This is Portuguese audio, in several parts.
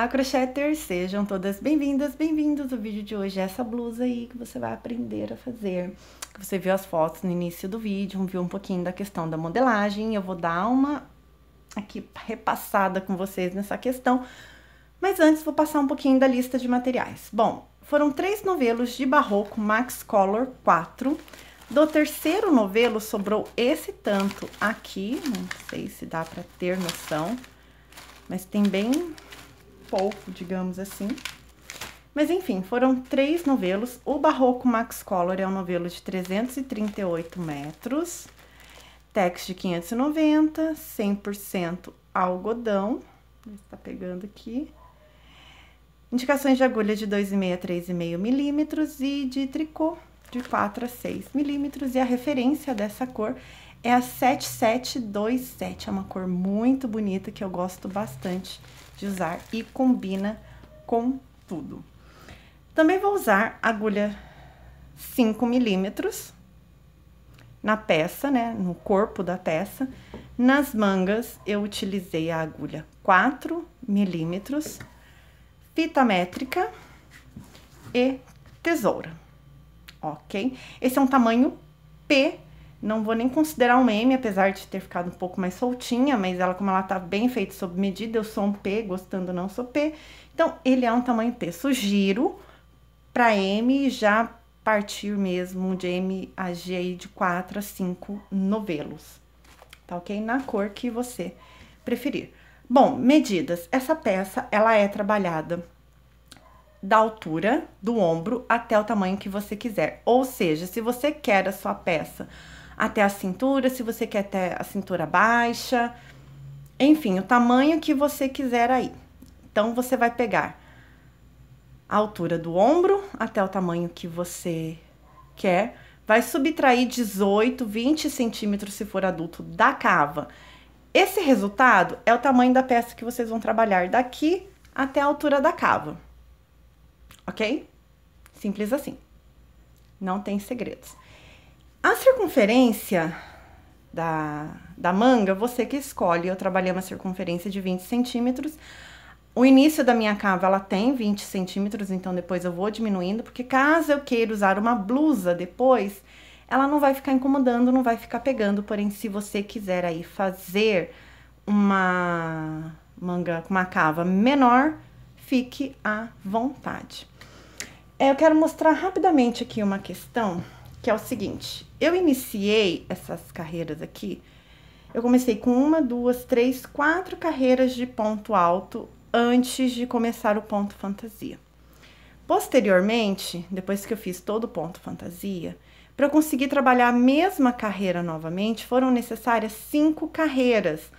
Olá, crocheter! Sejam todas bem-vindas, bem-vindos! O vídeo de hoje é essa blusa aí que você vai aprender a fazer. Você viu as fotos no início do vídeo, viu um pouquinho da questão da modelagem. Eu vou dar uma aqui repassada com vocês nessa questão, mas antes vou passar um pouquinho da lista de materiais. Bom, foram 3 novelos de barroco Max Color 4. Do terceiro novelo sobrou esse tanto aqui, não sei se dá pra ter noção, mas tem bem pouco, digamos assim. Mas enfim, foram 3 novelos. O Barroco Max Color é um novelo de 338 metros, tex de 590, 100% algodão. Está pegando aqui. Indicações de agulha de 2,5 a 3,5 milímetros e de tricô de 4 a 6 milímetros. E a referência dessa cor é a 7727. É uma cor muito bonita que eu gosto bastante de usar e combina com tudo. Também vou usar agulha 5 milímetros na peça, né, no corpo da peça. Nas mangas eu utilizei a agulha 4 milímetros, fita métrica e tesoura, ok? Esse é um tamanho P. Não vou nem considerar um M, apesar de ter ficado um pouco mais soltinha, mas ela, como ela tá bem feita sob medida, eu sou um P, gostando não sou P. Então, ele é um tamanho P. Sugiro para M já partir mesmo de M a G aí de 4 a 5 novelos, tá ok? Na cor que você preferir. Bom, medidas. Essa peça, ela é trabalhada da altura do ombro até o tamanho que você quiser. Ou seja, se você quer a sua peça até a cintura, se você quer até a cintura baixa, enfim, o tamanho que você quiser aí. Então, você vai pegar a altura do ombro até o tamanho que você quer, vai subtrair 18, 20 centímetros se for adulto da cava. Esse resultado é o tamanho da peça que vocês vão trabalhar daqui até a altura da cava, ok? Simples assim, não tem segredos. A circunferência da manga, você que escolhe. Eu trabalhei uma circunferência de 20 centímetros. O início da minha cava, ela tem 20 centímetros, então depois eu vou diminuindo, porque caso eu queira usar uma blusa depois, ela não vai ficar incomodando, não vai ficar pegando. Porém, se você quiser aí fazer uma manga com uma cava menor, fique à vontade. Eu quero mostrar rapidamente aqui uma questão, que é o seguinte: eu iniciei essas carreiras aqui, eu comecei com 1, 2, 3, 4 carreiras de ponto alto antes de começar o ponto fantasia. Posteriormente, depois que eu fiz todo o ponto fantasia, para eu conseguir trabalhar a mesma carreira novamente, foram necessárias 5 carreiras.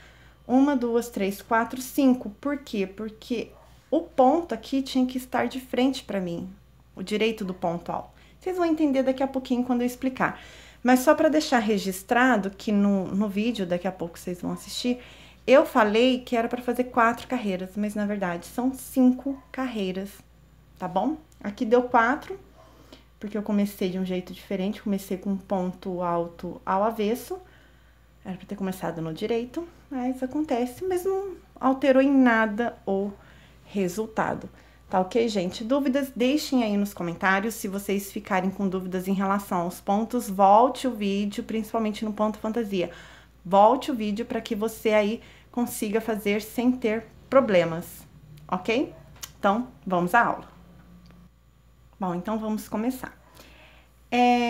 1, 2, 3, 4, 5. Por quê? Porque o ponto aqui tinha que estar de frente para mim, o direito do ponto alto. Vocês vão entender daqui a pouquinho quando eu explicar. Mas só para deixar registrado que no vídeo, daqui a pouco vocês vão assistir, eu falei que era para fazer 4 carreiras, mas na verdade são 5 carreiras, tá bom? Aqui deu 4, porque eu comecei de um jeito diferente, comecei com um ponto alto ao avesso. Era para ter começado no direito, mas acontece, mas não alterou em nada o resultado. Tá ok, gente? Dúvidas, deixem aí nos comentários. Se vocês ficarem com dúvidas em relação aos pontos, volte o vídeo, principalmente no ponto fantasia. Volte o vídeo para que você aí consiga fazer sem ter problemas, ok? Então, vamos à aula. Bom, então vamos começar.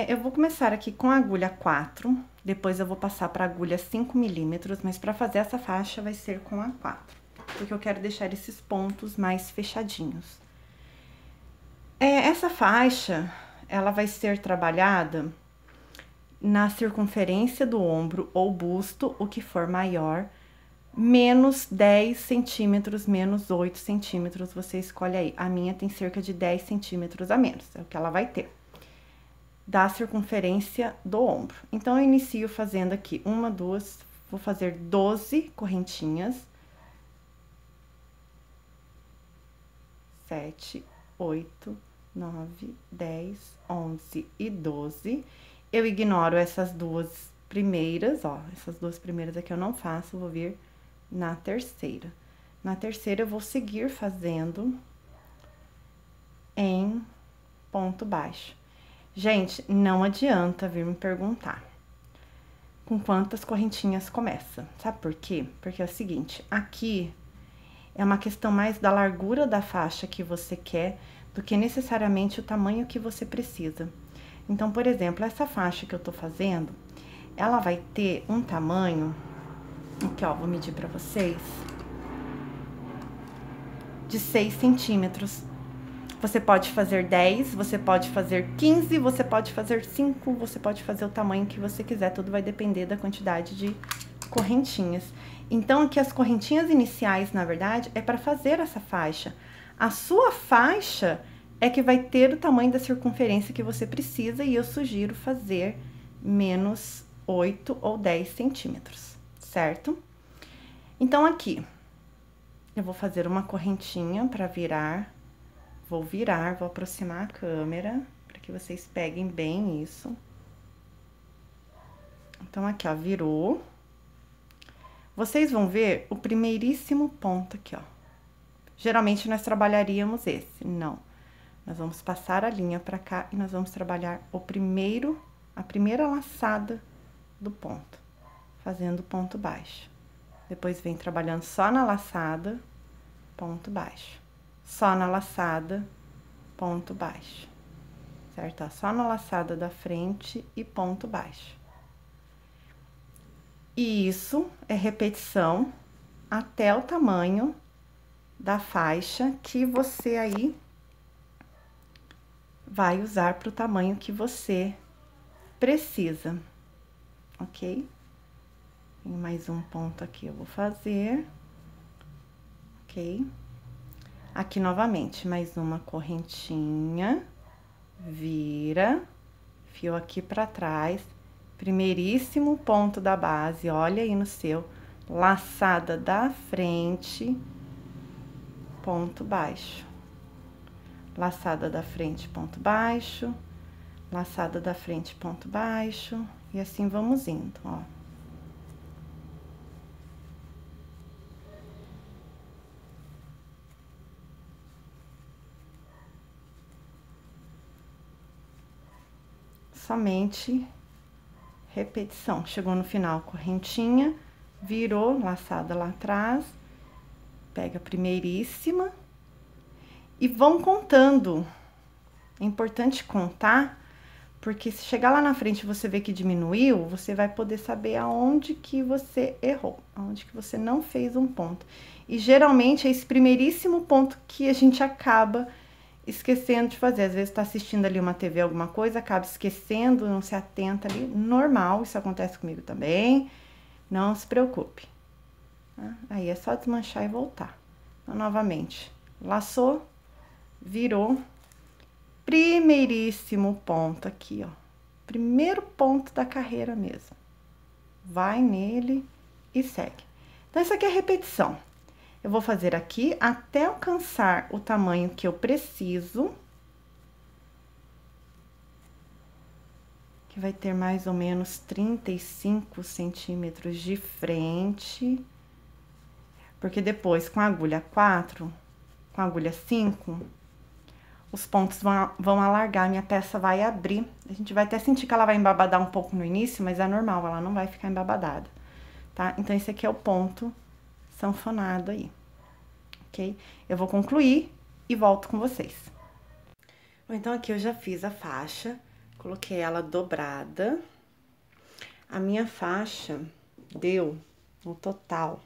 Eu vou começar aqui com a agulha 4, depois eu vou passar para a agulha 5 milímetros, mas para fazer essa faixa vai ser com a 4. Porque eu quero deixar esses pontos mais fechadinhos. Essa faixa, ela vai ser trabalhada na circunferência do ombro ou busto, o que for maior, menos 10 centímetros, menos 8 centímetros, você escolhe aí. A minha tem cerca de 10 centímetros a menos, é o que ela vai ter, da circunferência do ombro. Então, eu inicio fazendo aqui 1, 2, vou fazer 12 correntinhas. 7, 8, 9, 10, 11 e 12. Eu ignoro essas duas primeiras, ó. Essas duas primeiras aqui eu não faço, vou vir na terceira. Na terceira, eu vou seguir fazendo em ponto baixo. Gente, não adianta vir me perguntar com quantas correntinhas começa. Sabe por quê? Porque é o seguinte, aqui é uma questão mais da largura da faixa que você quer do que necessariamente o tamanho que você precisa. Então, por exemplo, essa faixa que eu tô fazendo, ela vai ter um tamanho, aqui ó, vou medir pra vocês, de 6 centímetros. Você pode fazer 10, você pode fazer 15, você pode fazer 5, você pode fazer o tamanho que você quiser, tudo vai depender da quantidade de correntinhas. Então, aqui as correntinhas iniciais, na verdade, é para fazer essa faixa. A sua faixa é que vai ter o tamanho da circunferência que você precisa e eu sugiro fazer menos 8 ou 10 centímetros, certo? Então, aqui, eu vou fazer uma correntinha para virar. Vou virar, vou aproximar a câmera, para que vocês peguem bem isso. Então, aqui, ó, virou. Vocês vão ver o primeiríssimo ponto aqui, ó. Geralmente, nós trabalharíamos esse, não. Nós vamos passar a linha pra cá e nós vamos trabalhar a primeira laçada do ponto, fazendo ponto baixo. Depois, vem trabalhando só na laçada, ponto baixo. Só na laçada, ponto baixo, certo? Ó, só na laçada da frente e ponto baixo. E isso é repetição até o tamanho da faixa que você aí vai usar para o tamanho que você precisa, ok? Tem mais um ponto aqui, eu vou fazer, ok? Aqui, novamente, mais uma correntinha, vira, fio aqui pra trás, primeiríssimo ponto da base, olha aí no seu, laçada da frente, ponto baixo. Laçada da frente, ponto baixo, laçada da frente, ponto baixo, e assim vamos indo, ó. Somente repetição. Chegou no final, correntinha, virou, laçada lá atrás, pega a primeiríssima e vão contando. É importante contar, porque se chegar lá na frente e você ver que diminuiu, você vai poder saber aonde que você errou, aonde que você não fez um ponto. E geralmente é esse primeiríssimo ponto que a gente acaba esquecendo de fazer. Às vezes tá assistindo ali uma TV, alguma coisa, acaba esquecendo, não se atenta ali. Normal, isso acontece comigo também. Não se preocupe. Tá? Aí é só desmanchar e voltar. Então, novamente, laçou, virou. Primeiríssimo ponto aqui, ó. Primeiro ponto da carreira mesmo. Vai nele e segue. Então, isso aqui é repetição. Eu vou fazer aqui até alcançar o tamanho que eu preciso. Que vai ter mais ou menos 35 centímetros de frente. Porque depois, com a agulha 4, com a agulha 5, os pontos vão alargar, minha peça vai abrir. A gente vai até sentir que ela vai embabadar um pouco no início, mas é normal, ela não vai ficar embabadada, tá? Então, esse aqui é o ponto sanfonado aí, ok? Eu vou concluir e volto com vocês. Bom, então, aqui eu já fiz a faixa, coloquei ela dobrada. A minha faixa deu, no total,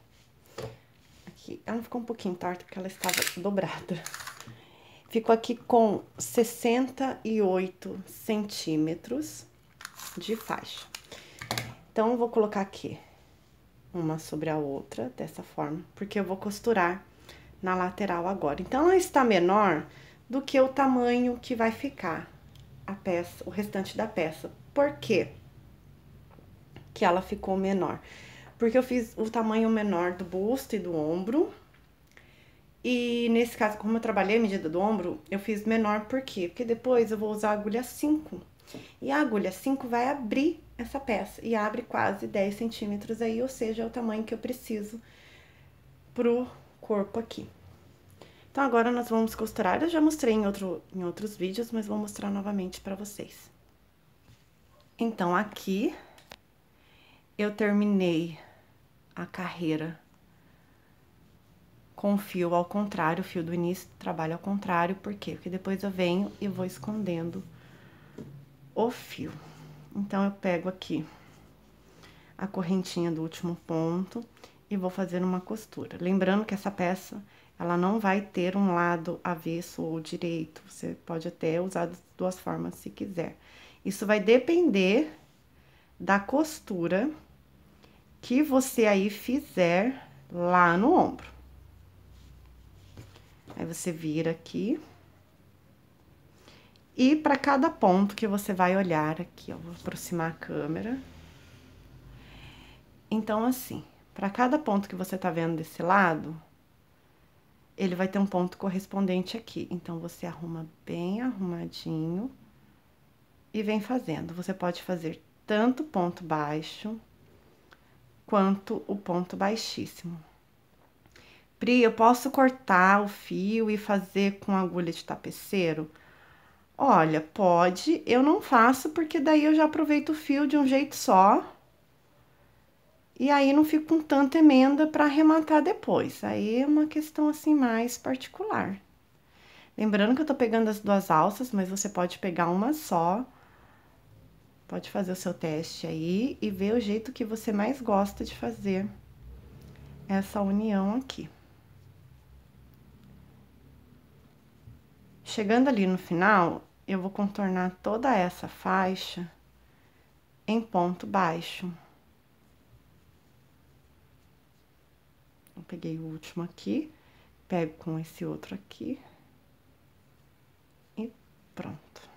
aqui, ela ficou um pouquinho torta porque ela estava dobrada. Ficou aqui com 68 centímetros de faixa. Então, eu vou colocar aqui uma sobre a outra, dessa forma, porque eu vou costurar na lateral agora. Então, ela está menor do que o tamanho que vai ficar a peça, o restante da peça. Por quê que ela ficou menor? Porque eu fiz o tamanho menor do busto e do ombro. E nesse caso, como eu trabalhei a medida do ombro, eu fiz menor, por quê? Porque depois eu vou usar a agulha 5. E a agulha 5 vai abrir essa peça, e abre quase 10 centímetros aí, ou seja, é o tamanho que eu preciso pro corpo aqui. Então, agora nós vamos costurar. Eu já mostrei em outros vídeos, mas vou mostrar novamente pra vocês. Então, aqui, eu terminei a carreira com o fio ao contrário, o fio do início trabalha ao contrário, por quê? Porque depois eu venho e vou escondendo o fio. Então, eu pego aqui a correntinha do último ponto e vou fazer uma costura. Lembrando que essa peça, ela não vai ter um lado avesso ou direito, você pode até usar das duas formas se quiser. Isso vai depender da costura que você aí fizer lá no ombro. Aí, você vira aqui. E para cada ponto que você vai olhar aqui, ó, vou aproximar a câmera. Então, assim, para cada ponto que você tá vendo desse lado, ele vai ter um ponto correspondente aqui. Então, você arruma bem arrumadinho e vem fazendo. Você pode fazer tanto ponto baixo quanto o ponto baixíssimo. Pri, eu posso cortar o fio e fazer com agulha de tapeceiro? Olha, pode, eu não faço porque daí eu já aproveito o fio de um jeito só. E aí não fico com tanta emenda para arrematar depois. Aí é uma questão assim mais particular. Lembrando que eu tô pegando as duas alças, mas você pode pegar uma só. Pode fazer o seu teste aí e ver o jeito que você mais gosta de fazer essa união aqui. Chegando ali no final, eu vou contornar toda essa faixa em ponto baixo. Eu peguei o último aqui, pego com esse outro aqui e pronto.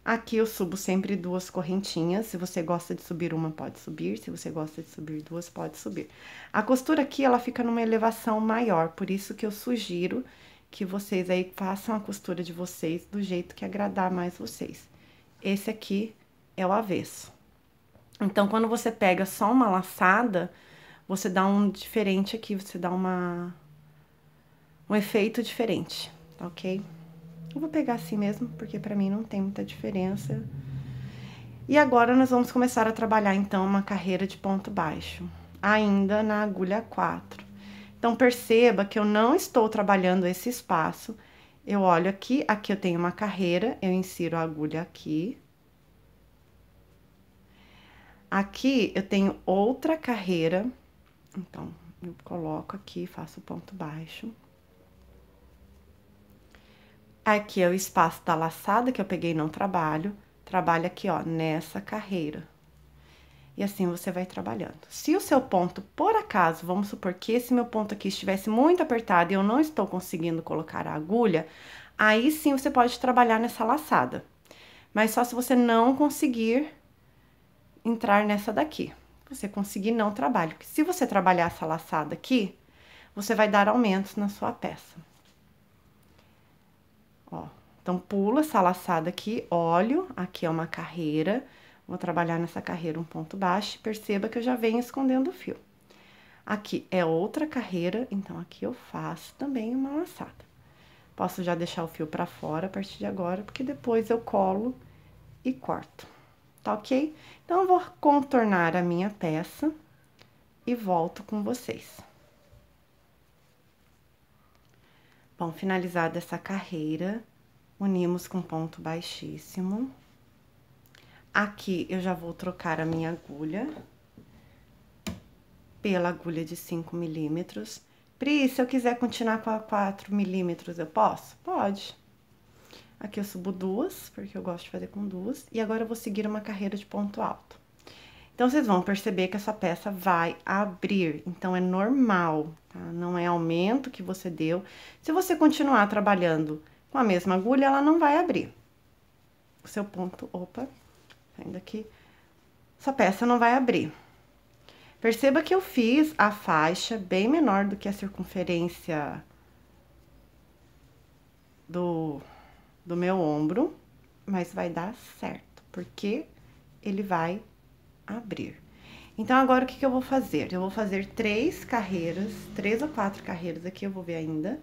Aqui eu subo sempre duas correntinhas, se você gosta de subir uma, pode subir, se você gosta de subir duas, pode subir. A costura aqui, ela fica numa elevação maior, por isso que eu sugiro que vocês aí façam a costura de vocês do jeito que agradar mais vocês. Esse aqui é o avesso. Então, quando você pega só uma laçada, você dá um diferente aqui, você dá um efeito diferente, tá ok? Eu vou pegar assim mesmo, porque pra mim não tem muita diferença. E agora, nós vamos começar a trabalhar, então, uma carreira de ponto baixo, ainda na agulha 4. Então, perceba que eu não estou trabalhando esse espaço. Eu olho aqui, aqui eu tenho uma carreira, eu insiro a agulha aqui. Aqui, eu tenho outra carreira, então, eu coloco aqui, faço ponto baixo. Aqui é o espaço da laçada que eu peguei e não trabalho. Trabalho aqui, ó, nessa carreira. E assim você vai trabalhando. Se o seu ponto, por acaso, vamos supor que esse meu ponto aqui estivesse muito apertado e eu não estou conseguindo colocar a agulha, aí sim você pode trabalhar nessa laçada. Mas só se você não conseguir entrar nessa daqui. Se você conseguir, não trabalhe. Porque se você trabalhar essa laçada aqui, você vai dar aumentos na sua peça. Ó, então, pula essa laçada aqui, olho, aqui é uma carreira, vou trabalhar nessa carreira um ponto baixo, perceba que eu já venho escondendo o fio. Aqui é outra carreira, então, aqui eu faço também uma laçada. Posso já deixar o fio pra fora a partir de agora, porque depois eu colo e corto, tá ok? Então, eu vou contornar a minha peça e volto com vocês. Bom, finalizada essa carreira, unimos com ponto baixíssimo. Aqui, eu já vou trocar a minha agulha pela agulha de 5 milímetros. Pri, se eu quiser continuar com a 4 milímetros, eu posso? Pode. Aqui eu subo duas, porque eu gosto de fazer com duas. E agora eu vou seguir uma carreira de ponto alto. Então, vocês vão perceber que essa peça vai abrir. Então, é normal, tá? Não é aumento que você deu. Se você continuar trabalhando com a mesma agulha, ela não vai abrir. O seu ponto, opa, saindo aqui, essa peça não vai abrir. Perceba que eu fiz a faixa bem menor do que a circunferência do meu ombro, mas vai dar certo, porque ele vai abrir. Então, agora o que que eu vou fazer? Eu vou fazer 3 ou 4 carreiras aqui, eu vou ver ainda,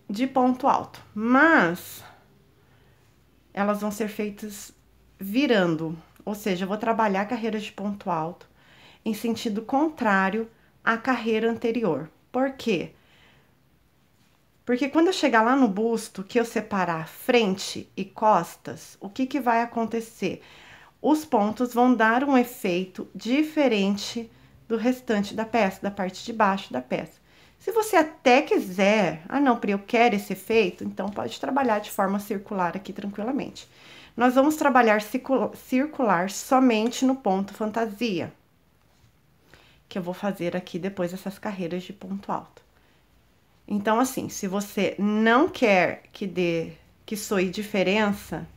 de ponto alto. Mas elas vão ser feitas virando, ou seja, eu vou trabalhar carreiras de ponto alto em sentido contrário à carreira anterior. Por quê? Porque quando eu chegar lá no busto, que eu separar frente e costas, o que que vai acontecer? Os pontos vão dar um efeito diferente do restante da peça, da parte de baixo da peça. Se você até quiser, não, Pri, eu quero esse efeito, então pode trabalhar de forma circular aqui tranquilamente. Nós vamos trabalhar circular somente no ponto fantasia, que eu vou fazer aqui depois dessas carreiras de ponto alto. Então, assim, se você não quer que soe diferença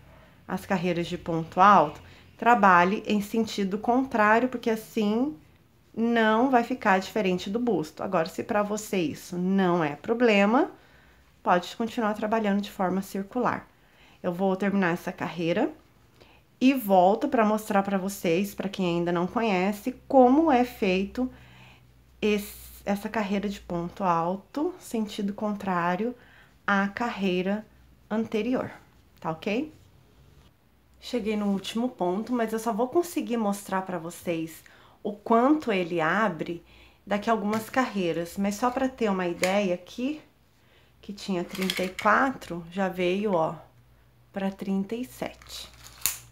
as carreiras de ponto alto, trabalhe em sentido contrário, porque assim não vai ficar diferente do busto. Agora, se para você isso não é problema, pode continuar trabalhando de forma circular. Eu vou terminar essa carreira e volto para mostrar para vocês, para quem ainda não conhece, como é feito essa carreira de ponto alto, sentido contrário à carreira anterior, tá ok? Cheguei no último ponto, mas eu só vou conseguir mostrar para vocês o quanto ele abre daqui a algumas carreiras, mas só para ter uma ideia aqui, que tinha 34, já veio, ó, para 37.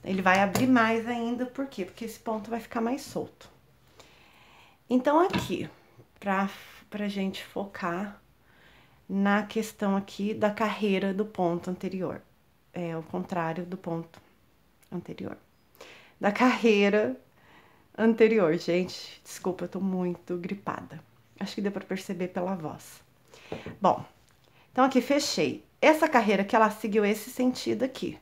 Ele vai abrir mais ainda, por quê? Porque esse ponto vai ficar mais solto. Então, aqui, pra gente focar na questão aqui da carreira do ponto anterior. É o contrário do ponto anterior. Da carreira anterior, gente. Desculpa, eu tô muito gripada. Acho que deu pra perceber pela voz. Bom, então aqui fechei. Essa carreira que ela seguiu esse sentido aqui.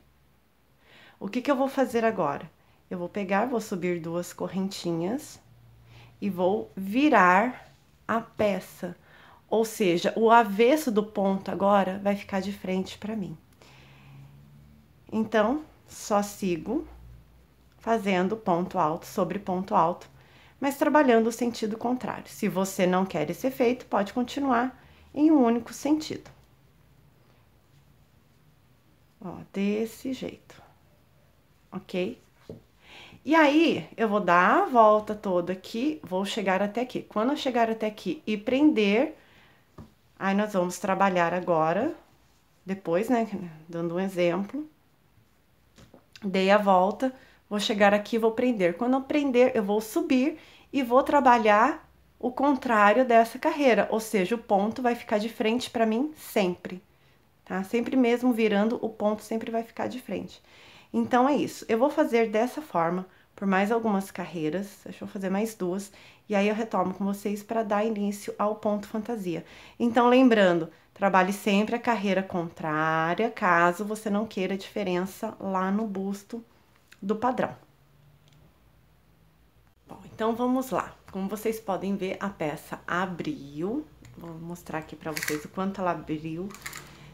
O que que eu vou fazer agora? Eu vou pegar, vou subir 2 correntinhas e vou virar a peça. Ou seja, o avesso do ponto agora vai ficar de frente para mim. Então, só sigo fazendo ponto alto sobre ponto alto, mas trabalhando o sentido contrário. Se você não quer esse efeito, pode continuar em um único sentido. Ó, desse jeito, ok? E aí, eu vou dar a volta toda aqui, vou chegar até aqui. Quando eu chegar até aqui e prender, aí nós vamos trabalhar agora, depois, né, dando um exemplo. Dei a volta, vou chegar aqui e vou prender. Quando eu prender, eu vou subir e vou trabalhar o contrário dessa carreira, ou seja, o ponto vai ficar de frente para mim sempre, tá? Sempre mesmo virando, o ponto sempre vai ficar de frente. Então, é isso. Eu vou fazer dessa forma por mais algumas carreiras, deixa eu fazer mais 2, e aí eu retomo com vocês para dar início ao ponto fantasia. Então, lembrando, trabalhe sempre a carreira contrária, caso você não queira diferença lá no busto do padrão. Bom, então vamos lá. Como vocês podem ver, a peça abriu. Vou mostrar aqui para vocês o quanto ela abriu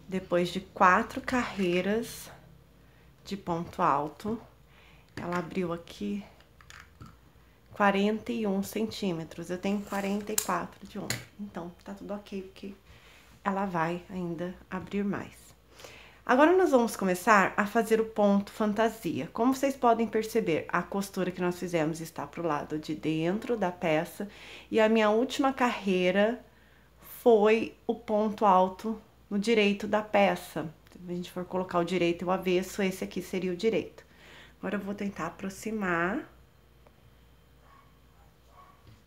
depois de 4 carreiras de ponto alto. Ela abriu aqui 41 centímetros. Eu tenho 44 de ombro. Então, tá tudo ok, porque ela vai ainda abrir mais. Agora, nós vamos começar a fazer o ponto fantasia. Como vocês podem perceber, a costura que nós fizemos está pro lado de dentro da peça. E a minha última carreira foi o ponto alto no direito da peça. Se a gente for colocar o direito e o avesso, esse aqui seria o direito. Agora, eu vou tentar aproximar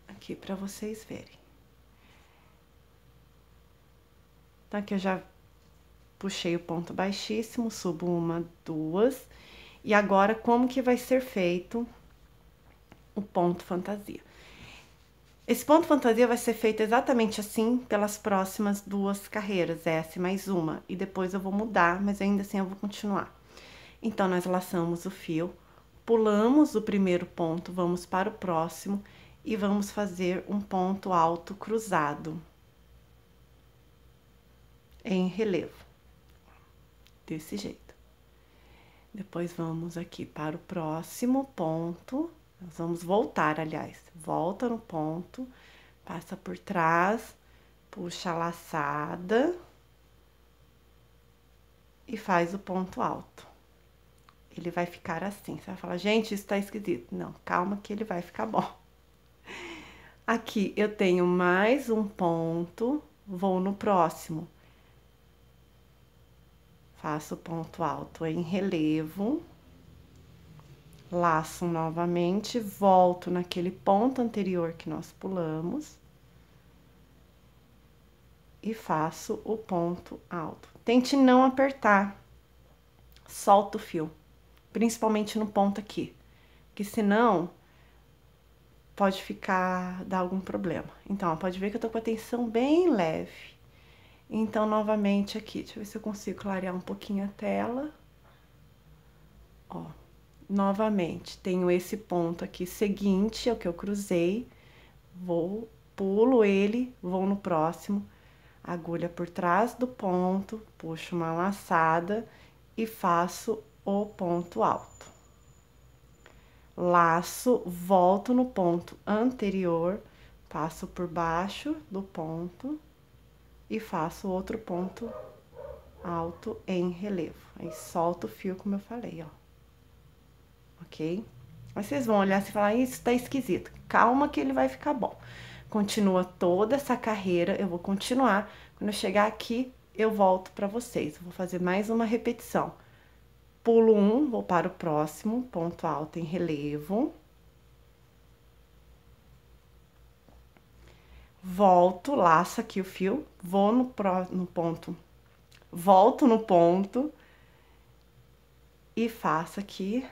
aqui para vocês verem. Então, aqui eu já puxei o ponto baixíssimo, subo 1, 2. E agora, como que vai ser feito o ponto fantasia? Esse ponto fantasia vai ser feito exatamente assim pelas próximas 2 carreiras, essa mais uma. E depois eu vou mudar, mas ainda assim eu vou continuar. Então, nós laçamos o fio, pulamos o primeiro ponto, vamos para o próximo e vamos fazer um ponto alto cruzado em relevo, desse jeito. Depois, vamos aqui para o próximo ponto Nós vamos voltar, aliás. Volta no ponto, passa por trás, puxa a laçada e faz o ponto alto. Ele vai ficar assim. Você vai falar, gente, isso tá esquisito. Não, calma que ele vai ficar bom. Aqui eu tenho mais um ponto, vou no próximo. Faço ponto alto em relevo. Laço novamente, volto naquele ponto anterior que nós pulamos. E faço o ponto alto. Tente não apertar. Solta o fio. Principalmente no ponto aqui. Porque senão pode dar algum problema. Então, ó, pode ver que eu tô com a tensão bem leve. Então, novamente aqui, deixa eu ver se eu consigo clarear um pouquinho a tela. Ó, novamente, tenho esse ponto aqui seguinte, é o que eu cruzei. Pulo ele, vou no próximo. Agulha por trás do ponto, puxo uma laçada e faço o ponto alto. Laço, volto no ponto anterior, passo por baixo do ponto e faço outro ponto alto em relevo. Aí, solto o fio, como eu falei, ó. Ok? Aí, vocês vão olhar e falar, isso tá esquisito. Calma que ele vai ficar bom. Continua toda essa carreira, eu vou continuar. Quando eu chegar aqui, eu volto pra vocês. Eu vou fazer mais uma repetição. Pulo um, vou para o próximo, ponto alto em relevo. Volto, laço aqui o fio, vou no ponto, volto no ponto e faço aqui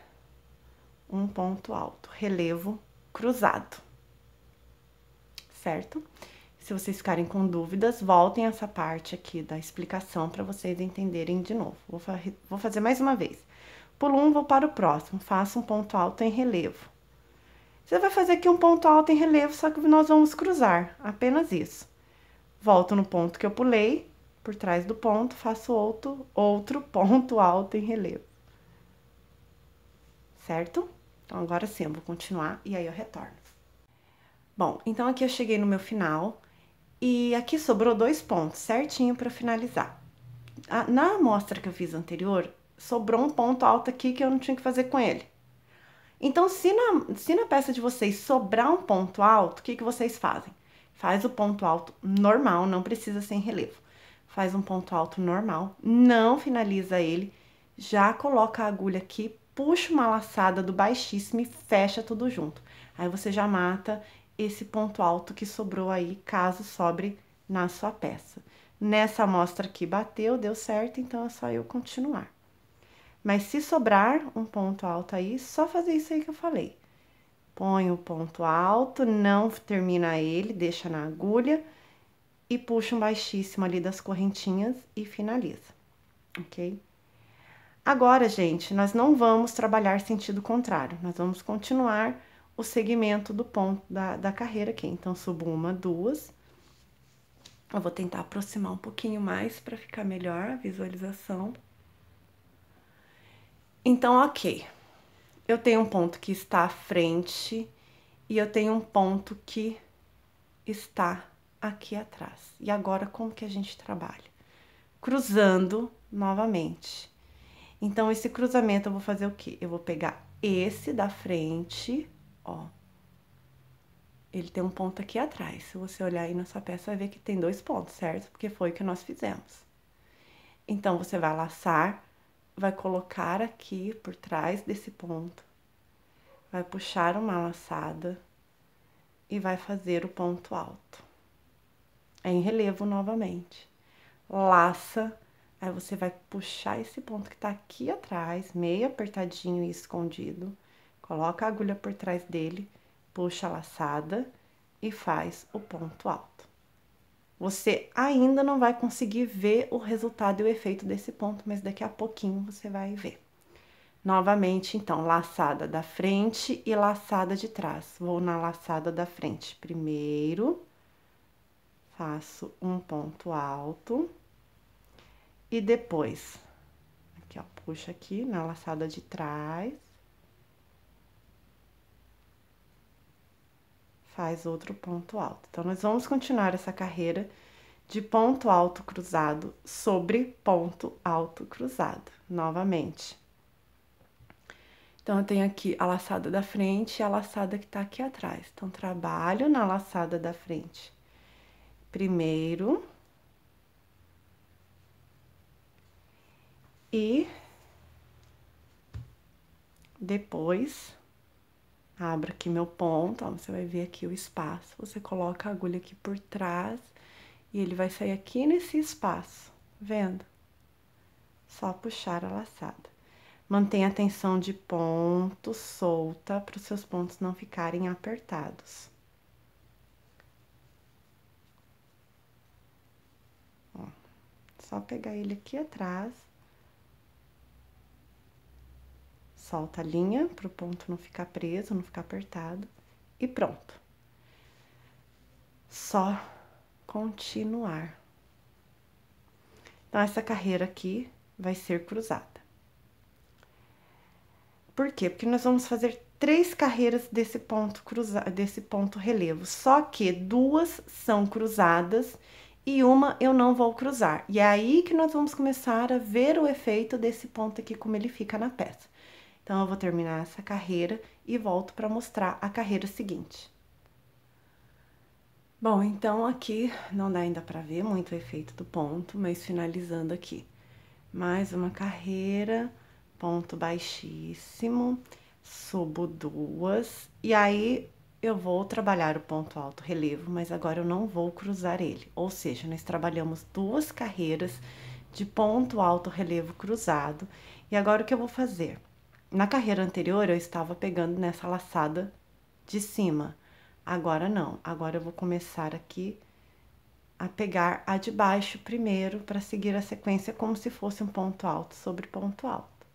um ponto alto, relevo cruzado, certo? Se vocês ficarem com dúvidas, voltem essa parte aqui da explicação para vocês entenderem de novo. Vou fazer mais uma vez. Pulo um, vou para o próximo, faço um ponto alto em relevo. Você vai fazer aqui um ponto alto em relevo, só que nós vamos cruzar, apenas isso. Volto no ponto que eu pulei, por trás do ponto, faço outro ponto alto em relevo. Certo? Então, agora sim, eu vou continuar e aí eu retorno. Bom, então aqui eu cheguei no meu final e aqui sobrou 2 pontos, certinho para finalizar. Na amostra que eu fiz anterior, sobrou um ponto alto aqui que eu não tinha que fazer com ele. Então, se na peça de vocês sobrar um ponto alto, o que vocês fazem? Faz o ponto alto normal, não precisa ser em relevo. Faz um ponto alto normal, não finaliza ele, já coloca a agulha aqui, puxa uma laçada do baixíssimo e fecha tudo junto. Aí, você já mata esse ponto alto que sobrou aí, caso sobre na sua peça. Nessa amostra aqui bateu, deu certo, então é só eu continuar. Mas se sobrar um ponto alto aí, só fazer isso aí que eu falei. Põe o ponto alto, não termina ele, deixa na agulha e puxa um baixíssimo ali das correntinhas e finaliza, ok? Agora, gente, nós não vamos trabalhar sentido contrário, nós vamos continuar o segmento do ponto da carreira aqui. Então, subo uma, duas. Eu vou tentar aproximar um pouquinho mais para ficar melhor a visualização. Então, ok. Eu tenho um ponto que está à frente e eu tenho um ponto que está aqui atrás. E agora, como que a gente trabalha? Cruzando novamente. Então, esse cruzamento eu vou fazer o quê? Eu vou pegar esse da frente, ó. Ele tem um ponto aqui atrás. Se você olhar aí na sua peça, vai ver que tem 2 pontos, certo? Porque foi o que nós fizemos. Então, você vai laçar, vai colocar aqui por trás desse ponto, vai puxar uma laçada e vai fazer o ponto alto. É em relevo novamente. Laça, aí você vai puxar esse ponto que tá aqui atrás, meio apertadinho e escondido, coloca a agulha por trás dele, puxa a laçada e faz o ponto alto. Você ainda não vai conseguir ver o resultado e o efeito desse ponto, mas daqui a pouquinho você vai ver. Novamente, então, laçada da frente e laçada de trás. Vou na laçada da frente primeiro, faço um ponto alto e depois, aqui ó, puxo aqui na laçada de trás faz outro ponto alto. Então, nós vamos continuar essa carreira de ponto alto cruzado sobre ponto alto cruzado, novamente. Então, eu tenho aqui a laçada da frente e a laçada que tá aqui atrás. Então, trabalho na laçada da frente. Primeiro. E depois, abro aqui meu ponto, ó, você vai ver aqui o espaço. Você coloca a agulha aqui por trás e ele vai sair aqui nesse espaço, vendo? Só puxar a laçada. Mantenha a tensão de ponto solta para os seus pontos não ficarem apertados. Ó, só pegar ele aqui atrás. Solta a linha para o ponto não ficar preso, não ficar apertado. E pronto. Só continuar. Então, essa carreira aqui vai ser cruzada. Por quê? Porque nós vamos fazer 3 carreiras desse ponto cruzado, desse ponto relevo. Só que 2 são cruzadas e uma eu não vou cruzar. E é aí que nós vamos começar a ver o efeito desse ponto aqui, como ele fica na peça. Então, eu vou terminar essa carreira e volto para mostrar a carreira seguinte. Bom, então aqui não dá ainda para ver muito o efeito do ponto, mas finalizando aqui. Mais uma carreira, ponto baixíssimo, subo 2, e aí eu vou trabalhar o ponto alto relevo, mas agora eu não vou cruzar ele. Ou seja, nós trabalhamos 2 carreiras de ponto alto relevo cruzado, e agora o que eu vou fazer? Na carreira anterior, eu estava pegando nessa laçada de cima. Agora não, agora eu vou começar aqui a pegar a de baixo primeiro, para seguir a sequência como se fosse um ponto alto sobre ponto alto.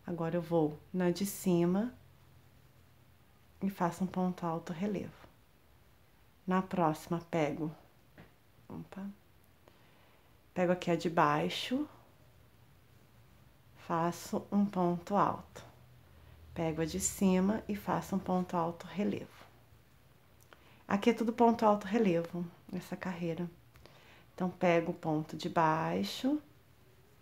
Agora, eu vou na de cima e faço um ponto alto relevo. Na próxima, pego aqui a de baixo, faço um ponto alto. Pego a de cima e faço um ponto alto relevo. Aqui é tudo ponto alto relevo, essa carreira. Então, pego o ponto de baixo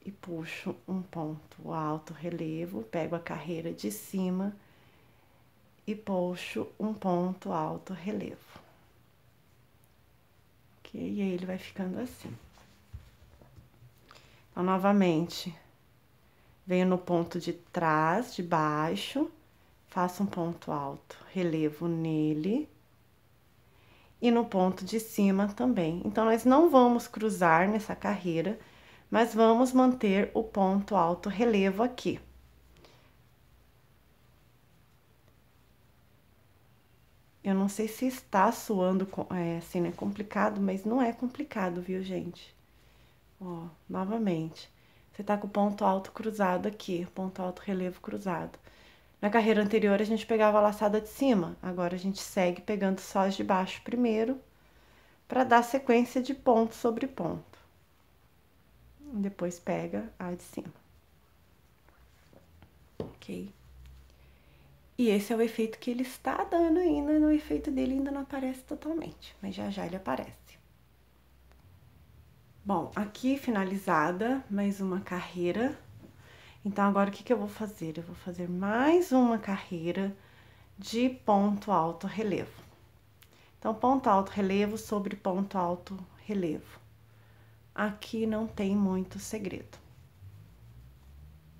e puxo um ponto alto relevo, pego a carreira de cima e puxo um ponto alto relevo. Ok? E aí, ele vai ficando assim. Então, novamente, venho no ponto de trás, de baixo, faço um ponto alto relevo nele. E no ponto de cima também. Então, nós não vamos cruzar nessa carreira, mas vamos manter o ponto alto relevo aqui. Eu não sei se está soando assim, né, complicado, mas não é complicado, viu, gente? Ó, novamente, você tá com o ponto alto cruzado aqui, ponto alto relevo cruzado. Na carreira anterior, a gente pegava a laçada de cima, agora a gente segue pegando só as de baixo primeiro, para dar sequência de ponto sobre ponto. Depois pega a de cima. Ok? E esse é o efeito que ele está dando ainda, o efeito dele ainda não aparece totalmente, mas já já ele aparece. Bom, aqui finalizada mais uma carreira. Então, agora o que eu vou fazer? Eu vou fazer mais uma carreira de ponto alto relevo. Então, ponto alto relevo sobre ponto alto relevo. Aqui não tem muito segredo.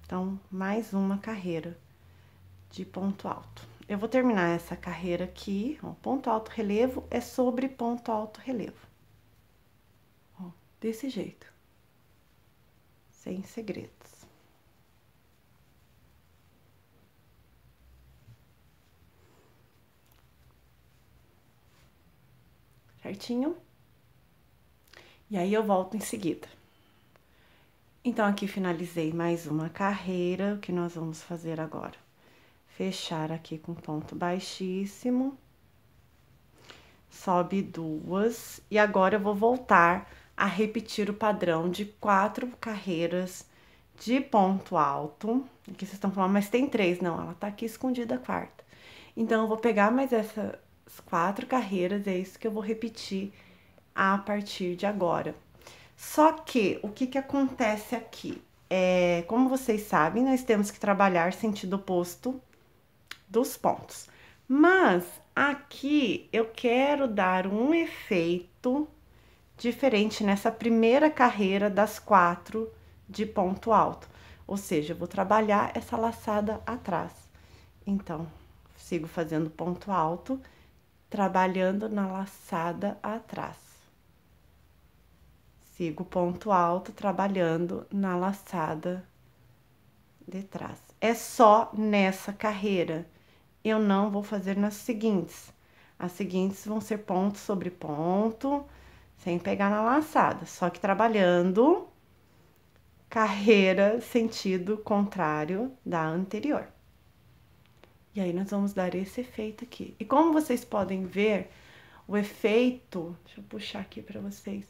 Então, mais uma carreira de ponto alto. Eu vou terminar essa carreira aqui, ó, ponto alto relevo é sobre ponto alto relevo. Ó, desse jeito. Sem segredos. Certinho? E aí, eu volto em seguida. Então, aqui finalizei mais uma carreira, o que nós vamos fazer agora? Fechar aqui com ponto baixíssimo. Sobe 2, e agora eu vou voltar a repetir o padrão de 4 carreiras de ponto alto. Aqui vocês estão falando, mas tem 3, não, ela tá aqui escondida a quarta. Então, eu vou pegar mais essa as 4 carreiras, é isso que eu vou repetir a partir de agora. Só que, o que acontece aqui? Como vocês sabem, nós temos que trabalhar sentido oposto dos pontos. Mas, aqui, eu quero dar um efeito diferente nessa primeira carreira das 4 de ponto alto. Ou seja, eu vou trabalhar essa laçada atrás. Então, sigo fazendo ponto alto, trabalhando na laçada atrás. Sigo ponto alto, trabalhando na laçada de trás. É só nessa carreira. Eu não vou fazer nas seguintes. As seguintes vão ser ponto sobre ponto, sem pegar na laçada. Só que trabalhando carreira sentido contrário da anterior. E aí, nós vamos dar esse efeito aqui. E como vocês podem ver, o efeito... Deixa eu puxar aqui pra vocês.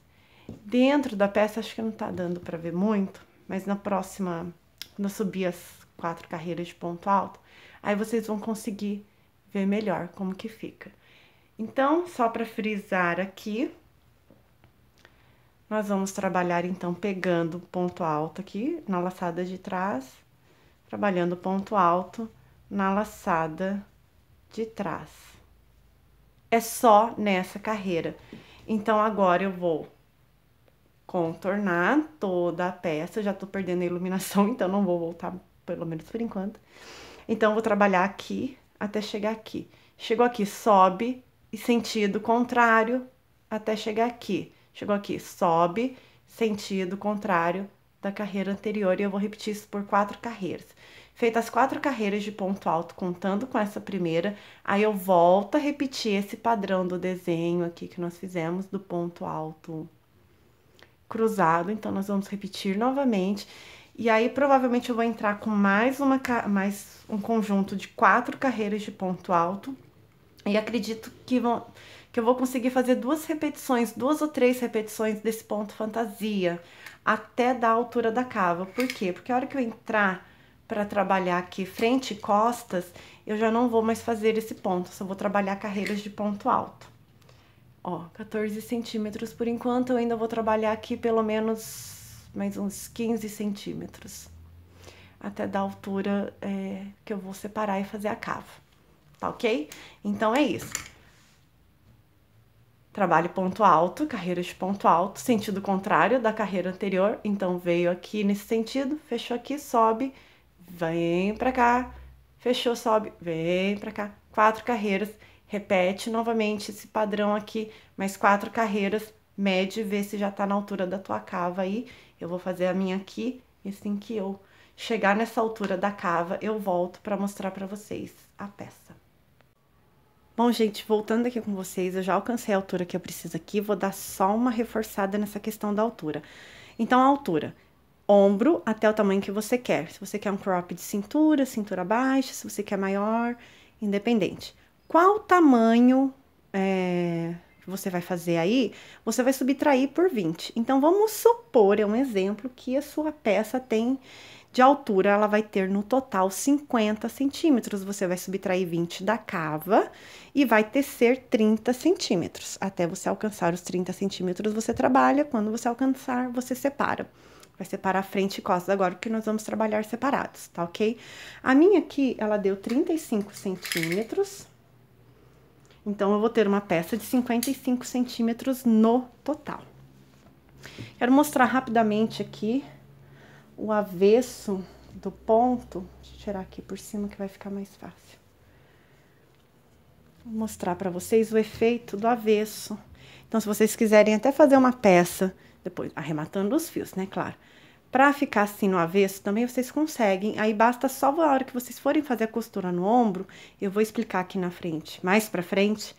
Dentro da peça, acho que não tá dando pra ver muito, mas na próxima, quando eu subir as 4 carreiras de ponto alto, aí vocês vão conseguir ver melhor como que fica. Então, só pra frisar aqui, nós vamos trabalhar, então, pegando ponto alto aqui, na laçada de trás, trabalhando ponto alto na laçada de trás. É só nessa carreira. Então, agora eu vou contornar toda a peça, eu já tô perdendo a iluminação, então não vou voltar, pelo menos por enquanto. Então, vou trabalhar aqui até chegar aqui. Chegou aqui, sobe, e sentido contrário até chegar aqui. Chegou aqui, sobe, sentido contrário da carreira anterior, e eu vou repetir isso por 4 carreiras. Feitas as 4 carreiras de ponto alto, contando com essa primeira, aí eu volto a repetir esse padrão do desenho aqui que nós fizemos, do ponto alto cruzado. Então, nós vamos repetir novamente. E aí, provavelmente, eu vou entrar com mais um conjunto de 4 carreiras de ponto alto. E acredito que eu vou conseguir fazer 2 repetições, 2 ou 3 repetições desse ponto fantasia, até da altura da cava. Por quê? Porque a hora que eu entrar para trabalhar aqui frente e costas, eu já não vou mais fazer esse ponto, só vou trabalhar carreiras de ponto alto. Ó, 14 centímetros por enquanto, eu ainda vou trabalhar aqui pelo menos mais uns 15 centímetros. Até da altura que eu vou separar e fazer a cava, tá ok? Então, é isso. Trabalho ponto alto, carreiras de ponto alto, sentido contrário da carreira anterior. Então, veio aqui nesse sentido, fechou aqui, sobe, vem pra cá, fechou, sobe, vem pra cá. 4 carreiras. Repete novamente esse padrão aqui, mais 4 carreiras, mede, vê se já tá na altura da tua cava aí. Eu vou fazer a minha aqui, e assim que eu chegar nessa altura da cava, eu volto pra mostrar pra vocês a peça. Bom, gente, voltando aqui com vocês, eu já alcancei a altura que eu preciso aqui, vou dar só uma reforçada nessa questão da altura. Então, a altura, ombro até o tamanho que você quer. Se você quer um crop de cintura, cintura baixa, se você quer maior, independente. Qual tamanho que você vai fazer aí, você vai subtrair por 20. Então, vamos supor, é um exemplo, que a sua peça tem de altura, ela vai ter no total 50 centímetros. Você vai subtrair 20 da cava e vai tecer 30 centímetros. Até você alcançar os 30 centímetros, você trabalha. Quando você alcançar, você separa. Vai separar frente e costas agora, porque nós vamos trabalhar separados, tá ok? A minha aqui, ela deu 35 centímetros. Então, eu vou ter uma peça de 55 centímetros no total. Quero mostrar rapidamente aqui o avesso do ponto. Deixa eu tirar aqui por cima que vai ficar mais fácil. Vou mostrar pra vocês o efeito do avesso. Então, se vocês quiserem até fazer uma peça, depois arrematando os fios, né, claro. Pra ficar assim no avesso, também vocês conseguem. Aí, basta só a hora que vocês forem fazer a costura no ombro, eu vou explicar aqui na frente, mais pra frente,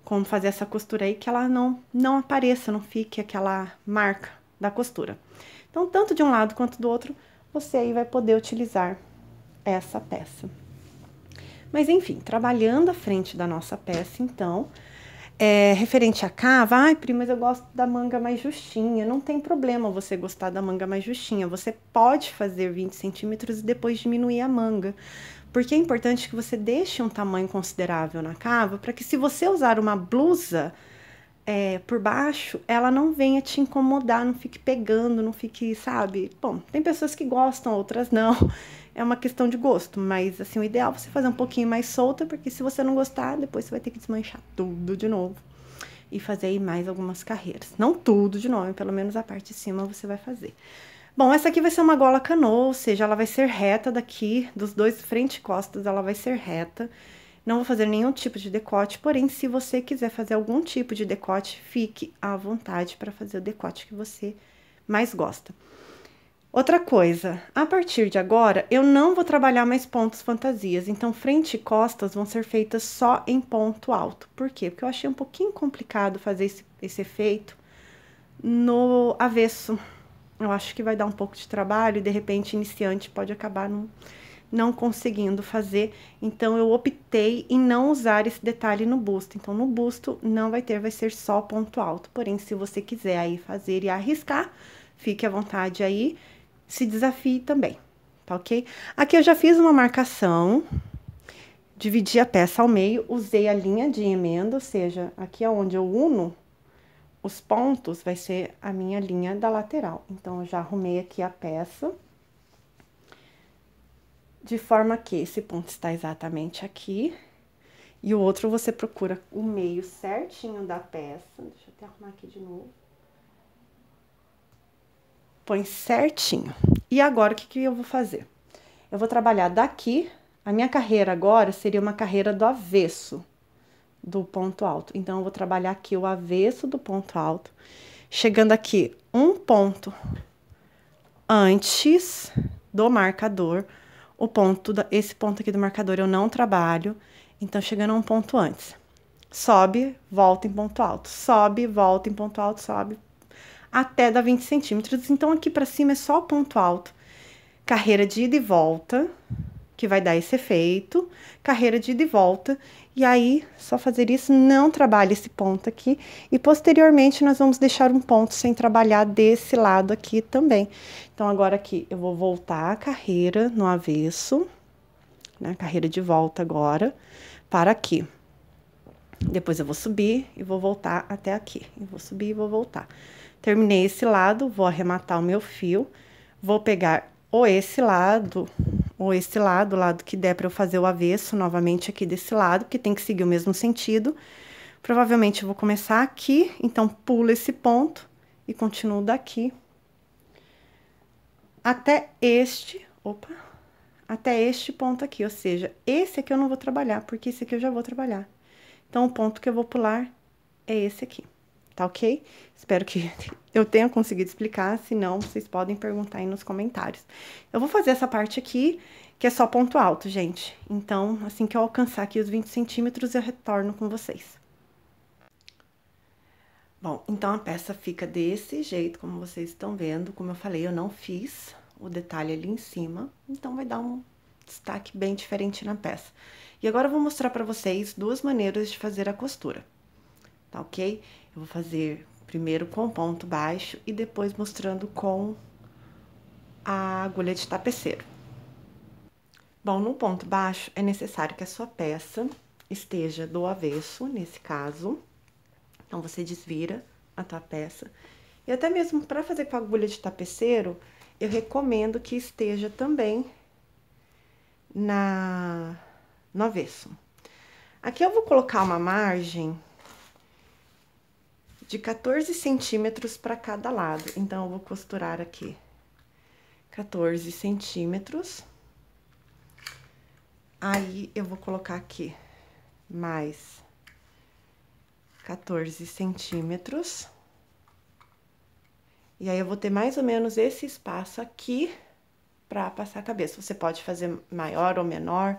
como fazer essa costura aí, que ela não apareça, não fique aquela marca da costura. Então, tanto de um lado quanto do outro, você aí vai poder utilizar essa peça. Mas, enfim, trabalhando a frente da nossa peça, então, referente à cava, ai, Pri, mas eu gosto da manga mais justinha. Não tem problema você gostar da manga mais justinha. Você pode fazer 20 centímetros e depois diminuir a manga. Porque é importante que você deixe um tamanho considerável na cava, para que se você usar uma blusa por baixo, ela não venha te incomodar, não fique pegando, não fique, sabe? Bom, tem pessoas que gostam, outras não. É uma questão de gosto, mas assim, o ideal é você fazer um pouquinho mais solta, porque se você não gostar, depois você vai ter que desmanchar tudo de novo e fazer aí mais algumas carreiras. Não tudo de novo, pelo menos a parte de cima você vai fazer. Bom, essa aqui vai ser uma gola canô, ou seja, ela vai ser reta daqui, dos dois frente e costas, ela vai ser reta. Não vou fazer nenhum tipo de decote, porém, se você quiser fazer algum tipo de decote, fique à vontade para fazer o decote que você mais gosta. Outra coisa, a partir de agora, eu não vou trabalhar mais pontos fantasias, então frente e costas vão ser feitas só em ponto alto. Por quê? Porque eu achei um pouquinho complicado fazer esse efeito no avesso. Eu acho que vai dar um pouco de trabalho e, de repente, iniciante pode acabar não conseguindo fazer. Então, eu optei em não usar esse detalhe no busto. Então, no busto não vai ter, vai ser só ponto alto. Porém, se você quiser aí fazer e arriscar, fique à vontade aí, se desafie também, tá ok? Aqui eu já fiz uma marcação, dividi a peça ao meio, usei a linha de emenda, ou seja, aqui é onde eu uno os pontos, vai ser a minha linha da lateral. Então, eu já arrumei aqui a peça, de forma que esse ponto está exatamente aqui, e o outro você procura o meio certinho da peça. Deixa eu até arrumar aqui de novo. Põe certinho. E agora, o que eu vou fazer? Eu vou trabalhar daqui, a minha carreira agora seria uma carreira do avesso do ponto alto. Então, eu vou trabalhar aqui o avesso do ponto alto, chegando aqui um ponto antes do marcador. Esse ponto aqui do marcador eu não trabalho, então chegando a um ponto antes. Sobe, volta em ponto alto, sobe, volta em ponto alto, sobe, até dar 20 centímetros. Então, aqui pra cima é só ponto alto. Carreira de ida e volta, que vai dar esse efeito, carreira de ida e volta, e aí, só fazer isso, não trabalha esse ponto aqui, e posteriormente nós vamos deixar um ponto sem trabalhar desse lado aqui também. Então, agora aqui, eu vou voltar a carreira no avesso, né, carreira de volta agora, para aqui. Depois eu vou subir e vou voltar até aqui, eu vou subir e vou voltar. Terminei esse lado, vou arrematar o meu fio, vou pegar ou esse lado, ou esse lado, o lado que der para eu fazer o avesso novamente aqui desse lado, que tem que seguir o mesmo sentido. Provavelmente eu vou começar aqui, então pulo esse ponto e continuo daqui até até este ponto aqui, ou seja, esse aqui eu não vou trabalhar, porque esse aqui eu já vou trabalhar. Então, o ponto que eu vou pular é esse aqui, tá ok? Espero que eu tenha conseguido explicar, se não, vocês podem perguntar aí nos comentários. Eu vou fazer essa parte aqui, que é só ponto alto, gente. Então, assim que eu alcançar aqui os 20 centímetros, eu retorno com vocês. Bom, então a peça fica desse jeito, como vocês estão vendo. Como eu falei, eu não fiz o detalhe ali em cima, então vai dar um destaque bem diferente na peça. E agora eu vou mostrar pra vocês duas maneiras de fazer a costura, tá ok? Eu vou fazer primeiro com ponto baixo e depois mostrando com a agulha de tapeceiro. Bom, no ponto baixo é necessário que a sua peça esteja do avesso, nesse caso. Então, você desvira a tua peça. E até mesmo para fazer com a agulha de tapeceiro, eu recomendo que esteja também no avesso. Aqui eu vou colocar uma margem de 14 centímetros para cada lado. Então, eu vou costurar aqui 14 centímetros. Aí, eu vou colocar aqui mais 14 centímetros. E aí, eu vou ter mais ou menos esse espaço aqui pra passar a cabeça. Você pode fazer maior ou menor,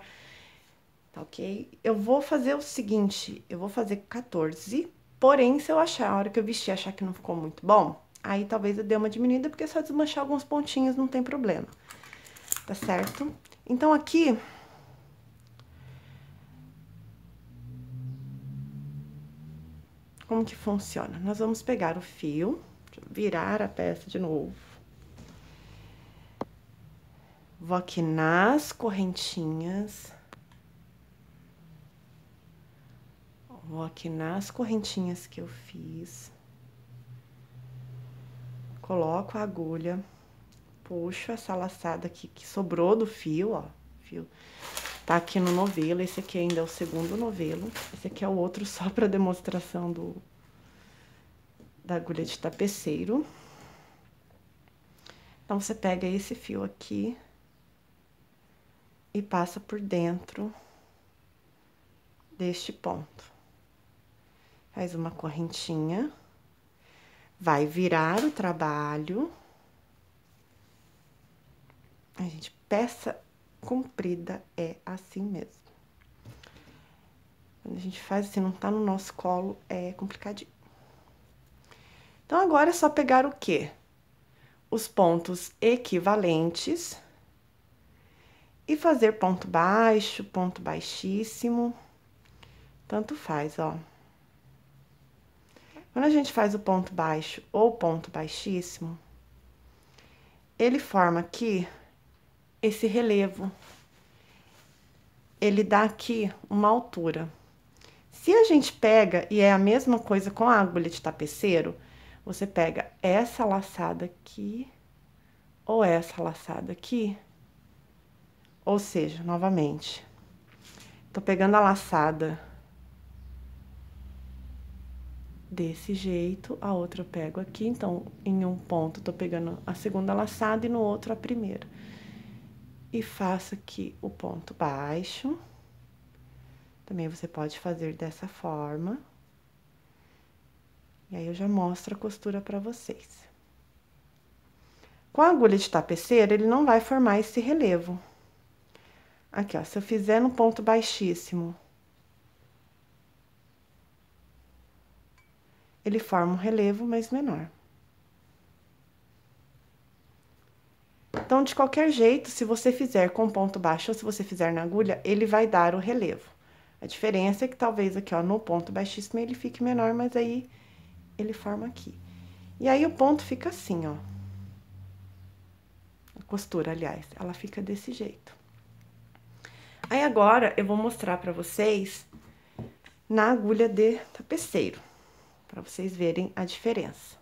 tá ok? Eu vou fazer o seguinte, eu vou fazer 14, porém, se eu achar, a hora que eu vestir, achar que não ficou muito bom, aí talvez eu dê uma diminuída, porque só desmanchar alguns pontinhos não tem problema, tá certo? Então, aqui... Como que funciona? Nós vamos pegar o fio, virar a peça de novo. Vou aqui nas correntinhas. Vou aqui nas correntinhas que eu fiz. Coloco a agulha, puxo essa laçada aqui que sobrou do fio, ó. Fio tá aqui no novelo, esse aqui ainda é o segundo novelo. Esse aqui é o outro só pra demonstração da agulha de tapeceiro. Então, você pega esse fio aqui e passa por dentro deste ponto. Faz uma correntinha, vai virar o trabalho. A gente, peça comprida é assim mesmo. Quando a gente faz assim, não tá no nosso colo, é complicadinho. Então, agora é só pegar o quê? Os pontos equivalentes e fazer ponto baixo, ponto baixíssimo, tanto faz, ó. Quando a gente faz o ponto baixo ou ponto baixíssimo, ele forma aqui esse relevo. Ele dá aqui uma altura. Se a gente pega, e é a mesma coisa com a agulha de tapeceiro, você pega essa laçada aqui, ou essa laçada aqui, ou seja, novamente, tô pegando a laçada desse jeito, a outra eu pego aqui, então, em um ponto, tô pegando a segunda laçada e no outro a primeira. E faço aqui o ponto baixo. Também você pode fazer dessa forma. E aí, eu já mostro a costura pra vocês. Com a agulha de tapeceiro, ele não vai formar esse relevo. Aqui, ó, se eu fizer no ponto baixíssimo, ele forma um relevo, mas menor. Então, de qualquer jeito, se você fizer com ponto baixo ou se você fizer na agulha, ele vai dar o relevo. A diferença é que talvez aqui, ó, no ponto baixíssimo ele fique menor, mas aí ele forma aqui. E aí, o ponto fica assim, ó. A costura, aliás, ela fica desse jeito. Aí, agora, eu vou mostrar pra vocês na agulha de tapeceiro, pra vocês verem a diferença.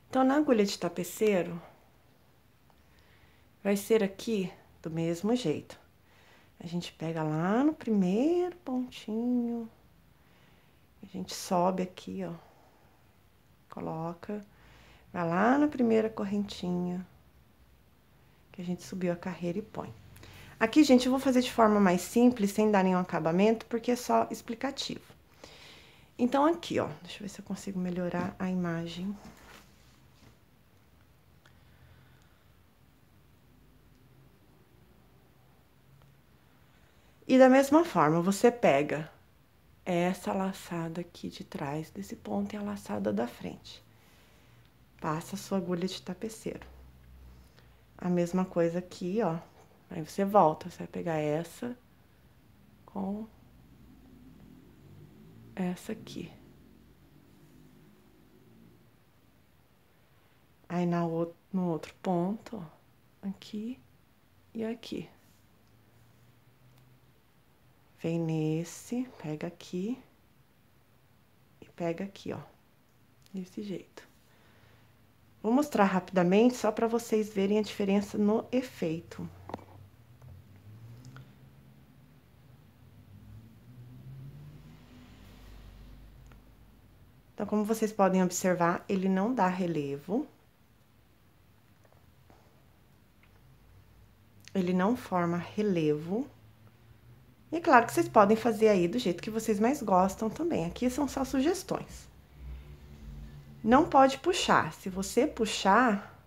Então, na agulha de tapeceiro, vai ser aqui do mesmo jeito. A gente pega lá no primeiro pontinho, a gente sobe aqui, ó, coloca, vai lá na primeira correntinha, que a gente subiu a carreira e põe. Aqui, gente, eu vou fazer de forma mais simples, sem dar nenhum acabamento, porque é só explicativo. Então, aqui, ó, deixa eu ver se eu consigo melhorar a imagem. E da mesma forma, você pega essa laçada aqui de trás desse ponto e a laçada da frente. Passa a sua agulha de tapeceiro. A mesma coisa aqui, ó. Aí você volta, você vai pegar essa com essa aqui. Aí no outro ponto, ó, aqui e aqui. Vem nesse, pega aqui e pega aqui, ó, desse jeito. Vou mostrar rapidamente, só pra vocês verem a diferença no efeito. Então, como vocês podem observar, ele não dá relevo. Ele não forma relevo. E é claro que vocês podem fazer aí do jeito que vocês mais gostam também. Aqui são só sugestões. Não pode puxar. Se você puxar,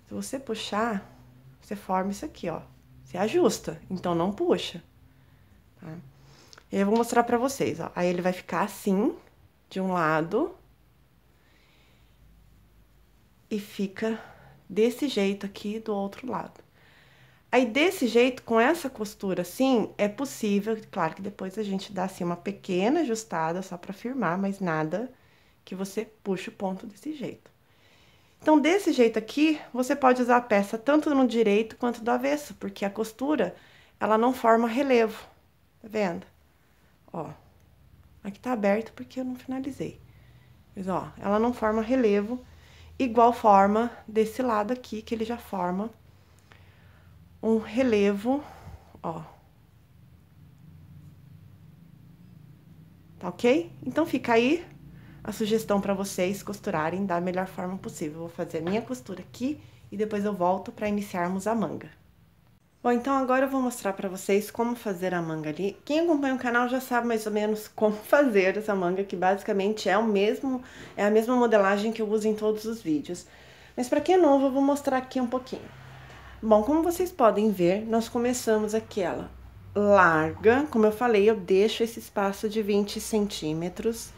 você forma isso aqui, ó. Você ajusta, então não puxa, tá? E eu vou mostrar pra vocês, ó. Aí ele vai ficar assim, de um lado. E fica desse jeito aqui do outro lado. Aí, desse jeito, com essa costura assim, é possível, claro que depois a gente dá assim uma pequena ajustada só pra firmar, mas nada que você puxe o ponto desse jeito. Então, desse jeito aqui, você pode usar a peça tanto no direito quanto do avesso, porque a costura, ela não forma relevo, tá vendo? Ó, aqui tá aberto porque eu não finalizei. Mas, ó, ela não forma relevo, igual forma desse lado aqui, que ele já forma um relevo, ó. Tá ok? Então, fica aí a sugestão para vocês costurarem da melhor forma possível. Eu vou fazer a minha costura aqui e depois eu volto para iniciarmos a manga. Bom, então agora eu vou mostrar para vocês como fazer a manga ali. Quem acompanha o canal já sabe mais ou menos como fazer essa manga, que basicamente é a mesma modelagem que eu uso em todos os vídeos. Mas para quem é novo, eu vou mostrar aqui um pouquinho. Bom, como vocês podem ver, nós começamos aqui ela larga. Como eu falei, eu deixo esse espaço de 20 centímetros.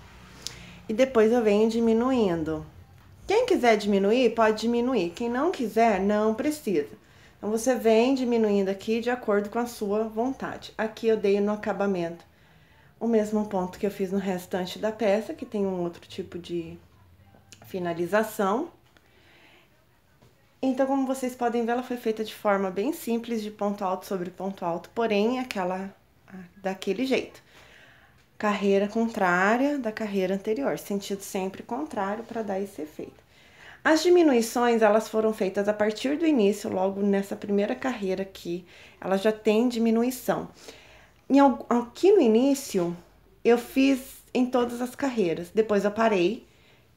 E depois eu venho diminuindo. Quem quiser diminuir, pode diminuir. Quem não quiser, não precisa. Então, você vem diminuindo aqui de acordo com a sua vontade. Aqui eu dei no acabamento o mesmo ponto que eu fiz no restante da peça, que tem um outro tipo de finalização. Então, como vocês podem ver, ela foi feita de forma bem simples, de ponto alto sobre ponto alto, porém, daquele jeito. Carreira contrária da carreira anterior, sentido sempre contrário para dar esse efeito. As diminuições, elas foram feitas a partir do início, logo nessa primeira carreira aqui, ela já tem diminuição. Aqui no início, eu fiz em todas as carreiras, depois eu parei,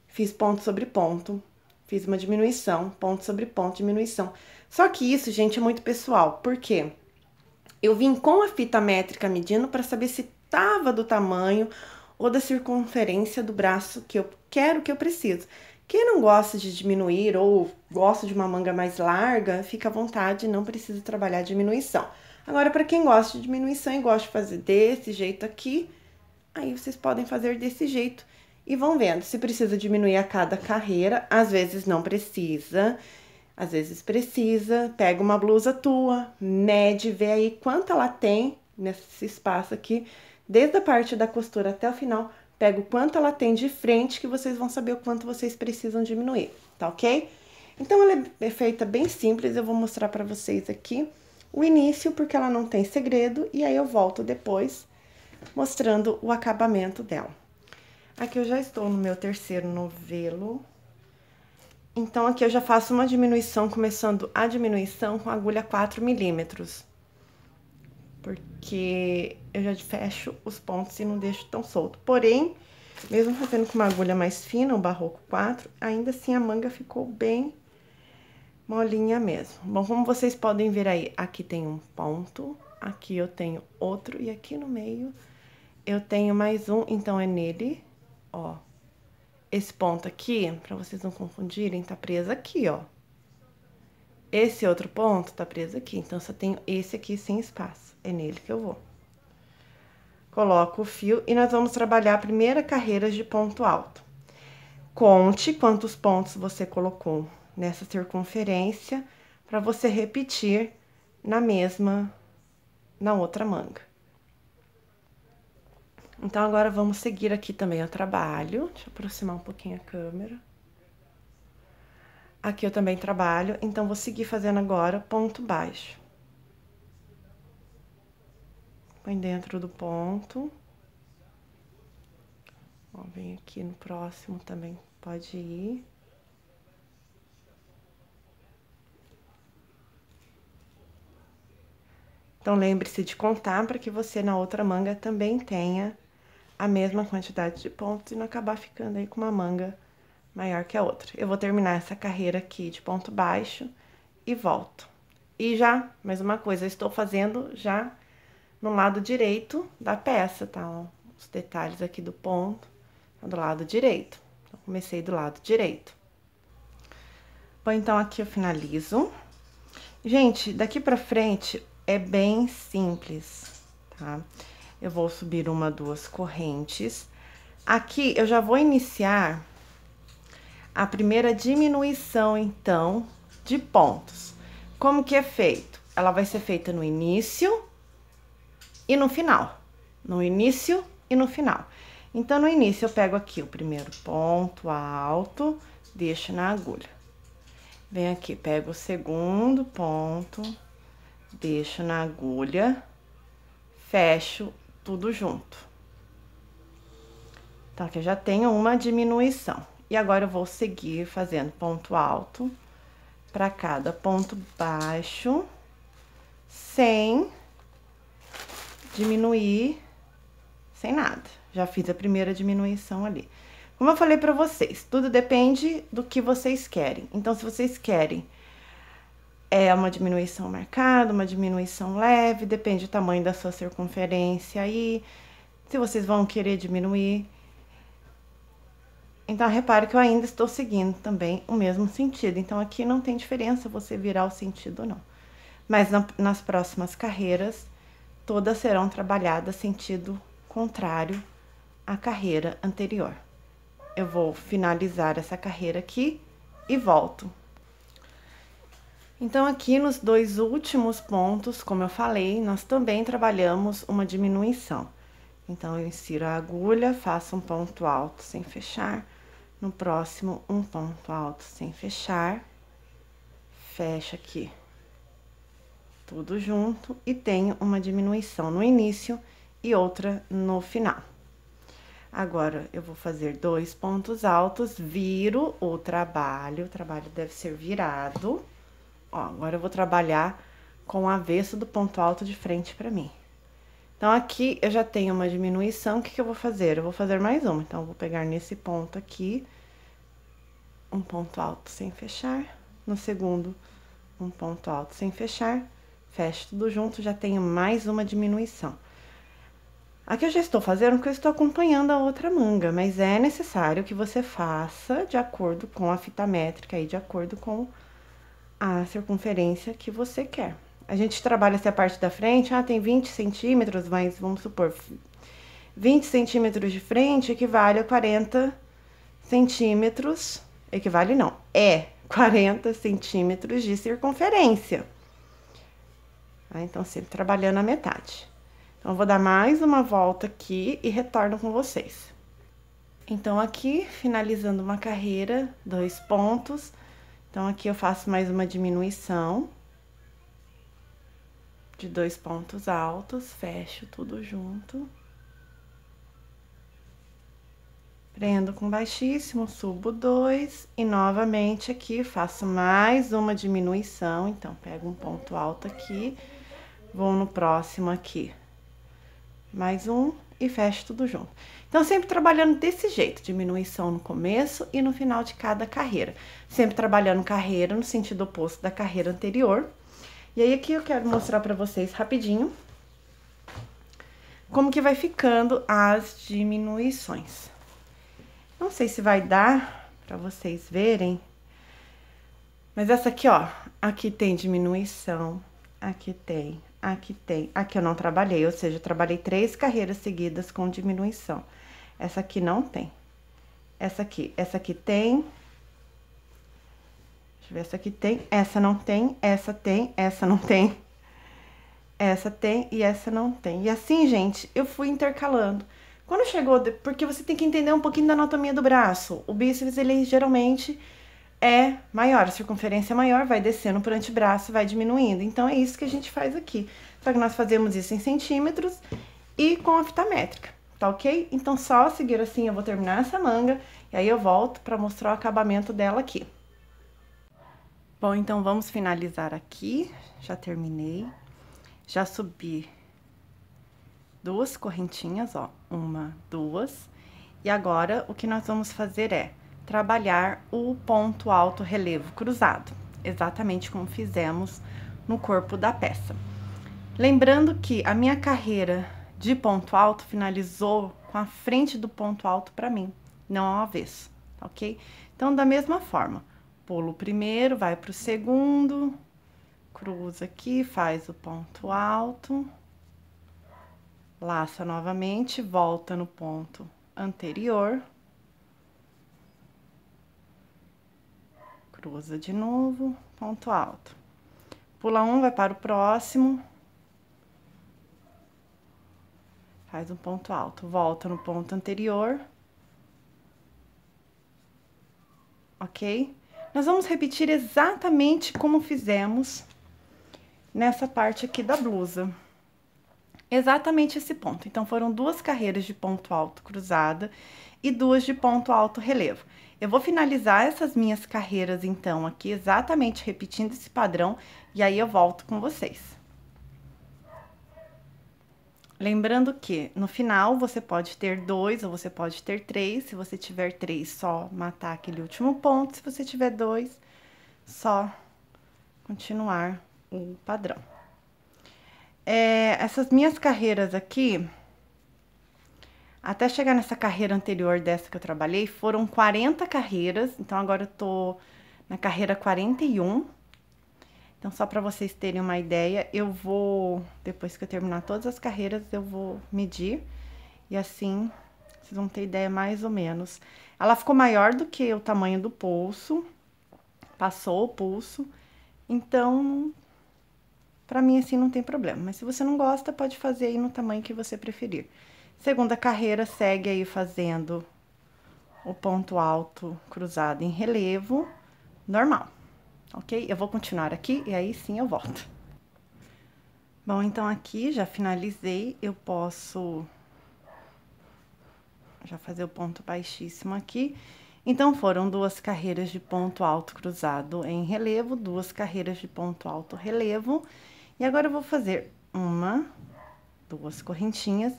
fiz ponto sobre ponto, fiz uma diminuição, ponto sobre ponto, diminuição. Só que isso, gente, é muito pessoal, por quê? Eu vim com a fita métrica medindo para saber se tava do tamanho ou da circunferência do braço que eu quero, que eu preciso. Quem não gosta de diminuir ou gosta de uma manga mais larga, fica à vontade, não precisa trabalhar diminuição. Agora, para quem gosta de diminuição e gosta de fazer desse jeito aqui, aí vocês podem fazer desse jeito e vão vendo. Se precisa diminuir a cada carreira, às vezes não precisa, às vezes precisa. Pega uma blusa tua, mede, vê aí quanto ela tem nesse espaço aqui, desde a parte da costura até o final, pega o quanto ela tem de frente, que vocês vão saber o quanto vocês precisam diminuir, tá ok? Então, ela é feita bem simples, eu vou mostrar pra vocês aqui o início, porque ela não tem segredo, e aí eu volto depois, mostrando o acabamento dela. Aqui eu já estou no meu terceiro novelo. Então, aqui eu já faço uma diminuição, começando a diminuição com a agulha 4 milímetros. Porque eu já fecho os pontos e não deixo tão solto. Porém, mesmo fazendo com uma agulha mais fina, o barroco 4, ainda assim a manga ficou bem molinha mesmo. Bom, como vocês podem ver aí, aqui tem um ponto, aqui eu tenho outro e aqui no meio eu tenho mais um, então é nele, ó. Esse ponto aqui, pra vocês não confundirem, tá preso aqui, ó. Esse outro ponto tá preso aqui, então só tenho esse aqui sem espaço. É nele que eu vou. Coloco o fio e nós vamos trabalhar a primeira carreira de ponto alto. Conte quantos pontos você colocou nessa circunferência para você repetir na outra manga. Então, agora vamos seguir aqui também o trabalho. Deixa eu aproximar um pouquinho a câmera. Aqui eu também trabalho, então vou seguir fazendo agora ponto baixo. Põe dentro do ponto. Ó, vem aqui no próximo também, pode ir. Então, lembre-se de contar para que você na outra manga também tenha a mesma quantidade de pontos e não acabar ficando aí com uma manga maior que a outra. Eu vou terminar essa carreira aqui de ponto baixo e volto. E já, mais uma coisa, eu estou fazendo já no lado direito da peça, tá? Ó, os detalhes aqui do ponto, do lado direito. Então, comecei do lado direito. Bom, então, aqui eu finalizo. Gente, daqui pra frente é bem simples, tá? Eu vou subir uma, duas correntes. Aqui, eu já vou iniciar a primeira diminuição, então, de pontos. Como que é feito? Ela vai ser feita no início e no final. No início e no final. Então, no início, eu pego aqui o primeiro ponto alto, deixo na agulha. Venho aqui, pego o segundo ponto, deixo na agulha, fecho tudo junto. Então, aqui eu já tenho uma diminuição. E agora eu vou seguir fazendo ponto alto para cada ponto baixo, sem diminuir, sem nada. Já fiz a primeira diminuição ali. Como eu falei pra vocês, tudo depende do que vocês querem. Então, se vocês querem uma diminuição marcada, uma diminuição leve, depende do tamanho da sua circunferência aí, se vocês vão querer diminuir. Então, repare que eu ainda estou seguindo também o mesmo sentido. Então, aqui não tem diferença você virar o sentido, não. Mas nas próximas carreiras, todas serão trabalhadas sentido contrário à carreira anterior. Eu vou finalizar essa carreira aqui e volto. Então, aqui nos dois últimos pontos, como eu falei, nós também trabalhamos uma diminuição. Então, eu insiro a agulha, faço um ponto alto sem fechar. No próximo, um ponto alto sem fechar. Fecho aqui tudo junto e tenho uma diminuição no início e outra no final. Agora, eu vou fazer 2 pontos altos, viro o trabalho deve ser virado. Ó, agora eu vou trabalhar com o avesso do ponto alto de frente pra mim. Então, aqui eu já tenho uma diminuição, o que que eu vou fazer? Eu vou fazer mais uma, então, eu vou pegar nesse ponto aqui, um ponto alto sem fechar, no segundo, um ponto alto sem fechar, fecho tudo junto, já tenho mais uma diminuição. Aqui eu já estou fazendo porque eu estou acompanhando a outra manga, mas é necessário que você faça de acordo com a fita métrica e de acordo com a circunferência que você quer. A gente trabalha essa parte da frente, tem 20 centímetros, mas vamos supor, 20 centímetros de frente equivale a 40 centímetros, equivale não, é 40 centímetros de circunferência. Então, sempre trabalhando a metade. Então, eu vou dar mais uma volta aqui e retorno com vocês. Então, aqui, finalizando uma carreira, 2 pontos. Então, aqui eu faço mais uma diminuição de 2 pontos altos, fecho tudo junto. Prendo com baixíssimo, subo 2 e novamente aqui faço mais uma diminuição. Então, pego um ponto alto aqui, vou no próximo aqui. Mais um e fecho tudo junto. Então, sempre trabalhando desse jeito, diminuição no começo e no final de cada carreira. Sempre trabalhando carreira no sentido oposto da carreira anterior. E aí, aqui eu quero mostrar pra vocês rapidinho como que vai ficando as diminuições. Não sei se vai dar pra vocês verem, mas essa aqui, ó, aqui tem diminuição, aqui tem, aqui tem, aqui eu não trabalhei, ou seja, eu trabalhei 3 carreiras seguidas com diminuição. Essa aqui não tem. Essa aqui tem. Deixa eu ver, essa aqui tem, essa não tem, essa tem, essa não tem. Essa tem e essa não tem. E assim, gente, eu fui intercalando. Quando chegou, porque você tem que entender um pouquinho da anatomia do braço. O bíceps, ele geralmente é maior, a circunferência é maior, vai descendo pro antebraço, vai diminuindo. Então, é isso que a gente faz aqui. Só que nós fazemos isso em centímetros e com a fita métrica, tá ok? Então, só seguir assim, eu vou terminar essa manga e aí eu volto pra mostrar o acabamento dela aqui. Bom, então, vamos finalizar aqui. Já terminei. Já subi 2 correntinhas, ó, 1, 2. E agora, o que nós vamos fazer é trabalhar o ponto alto relevo cruzado, exatamente como fizemos no corpo da peça. Lembrando que a minha carreira de ponto alto finalizou com a frente do ponto alto pra mim, não ao avesso, ok? Então, da mesma forma, pulo o primeiro, vai pro segundo, cruza aqui, faz o ponto alto, laça novamente, volta no ponto anterior, cruza de novo, ponto alto. Pula um, vai para o próximo, faz um ponto alto, volta no ponto anterior, ok? Nós vamos repetir exatamente como fizemos nessa parte aqui da blusa. Exatamente esse ponto. Então, foram 2 carreiras de ponto alto cruzada e 2 de ponto alto relevo. Eu vou finalizar essas minhas carreiras, então, aqui, exatamente repetindo esse padrão, e aí eu volto com vocês. Lembrando que, no final, você pode ter 2 ou você pode ter 3. Se você tiver 3, só matar aquele último ponto. Se você tiver 2, só continuar o padrão. Essas minhas carreiras aqui, até chegar nessa carreira anterior dessa que eu trabalhei, foram 40 carreiras. Então, agora eu tô na carreira 41. Então, só pra vocês terem uma ideia, eu vou, depois que eu terminar todas as carreiras, eu vou medir. E assim, vocês vão ter ideia mais ou menos. Ela ficou maior do que o tamanho do pulso, passou o pulso. Então, pra mim, assim, não tem problema. Mas se você não gosta, pode fazer aí no tamanho que você preferir. Segunda carreira, segue aí fazendo o ponto alto cruzado em relevo, normal, ok? Eu vou continuar aqui e aí sim eu volto. Bom, então aqui já finalizei, eu posso já fazer o ponto baixíssimo aqui. Então, foram 2 carreiras de ponto alto cruzado em relevo, 2 carreiras de ponto alto relevo. E agora eu vou fazer 1, 2 correntinhas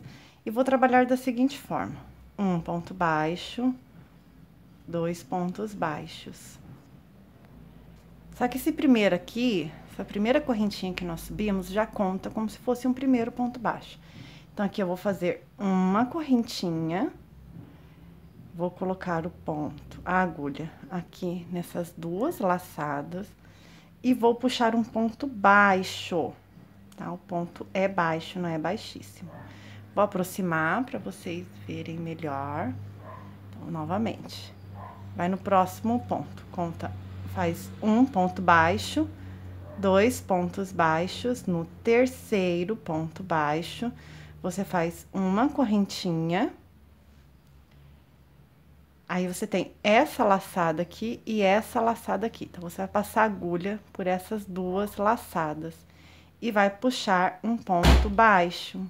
e vou trabalhar da seguinte forma: 1 ponto baixo, 2 pontos baixos. Só que esse primeiro aqui, essa primeira correntinha que nós subimos, já conta como se fosse um primeiro ponto baixo. Então, aqui eu vou fazer uma correntinha, vou colocar o ponto, a agulha, aqui nessas 2 laçadas e vou puxar um ponto baixo, tá? O ponto é baixo, não é baixíssimo. Vou aproximar para vocês verem melhor. Então, novamente, vai no próximo ponto, conta, faz 1 ponto baixo, 2 pontos baixos, no terceiro ponto baixo, você faz uma correntinha. Aí, você tem essa laçada aqui e essa laçada aqui. Então, você vai passar a agulha por essas 2 laçadas e vai puxar um ponto baixo.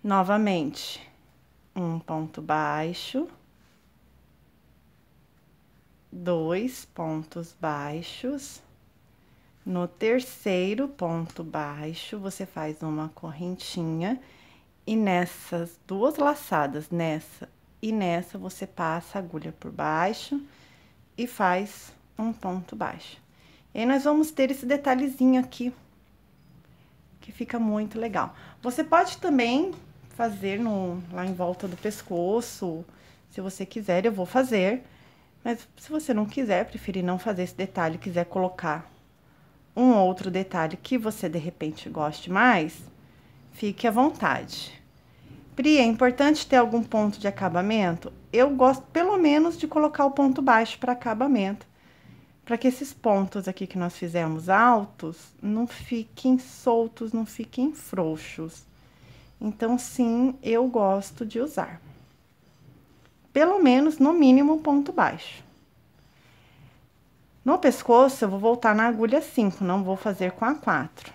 Novamente, um ponto baixo, 2 pontos baixos. No terceiro ponto baixo, você faz uma correntinha e nessas 2 laçadas, nessa e nessa, você passa a agulha por baixo e faz um ponto baixo. E aí, nós vamos ter esse detalhezinho aqui, que fica muito legal. Você pode também fazer lá em volta do pescoço, se você quiser, eu vou fazer. Mas se você não quiser, preferir não fazer esse detalhe, quiser colocar um outro detalhe que você, de repente, goste mais, fique à vontade. Pri, é importante ter algum ponto de acabamento? Eu gosto, pelo menos, de colocar o ponto baixo para acabamento, para que esses pontos aqui que nós fizemos altos não fiquem soltos, não fiquem frouxos. Então, sim, eu gosto de usar. Pelo menos, no mínimo, ponto baixo. No pescoço, eu vou voltar na agulha 5, não vou fazer com a 4.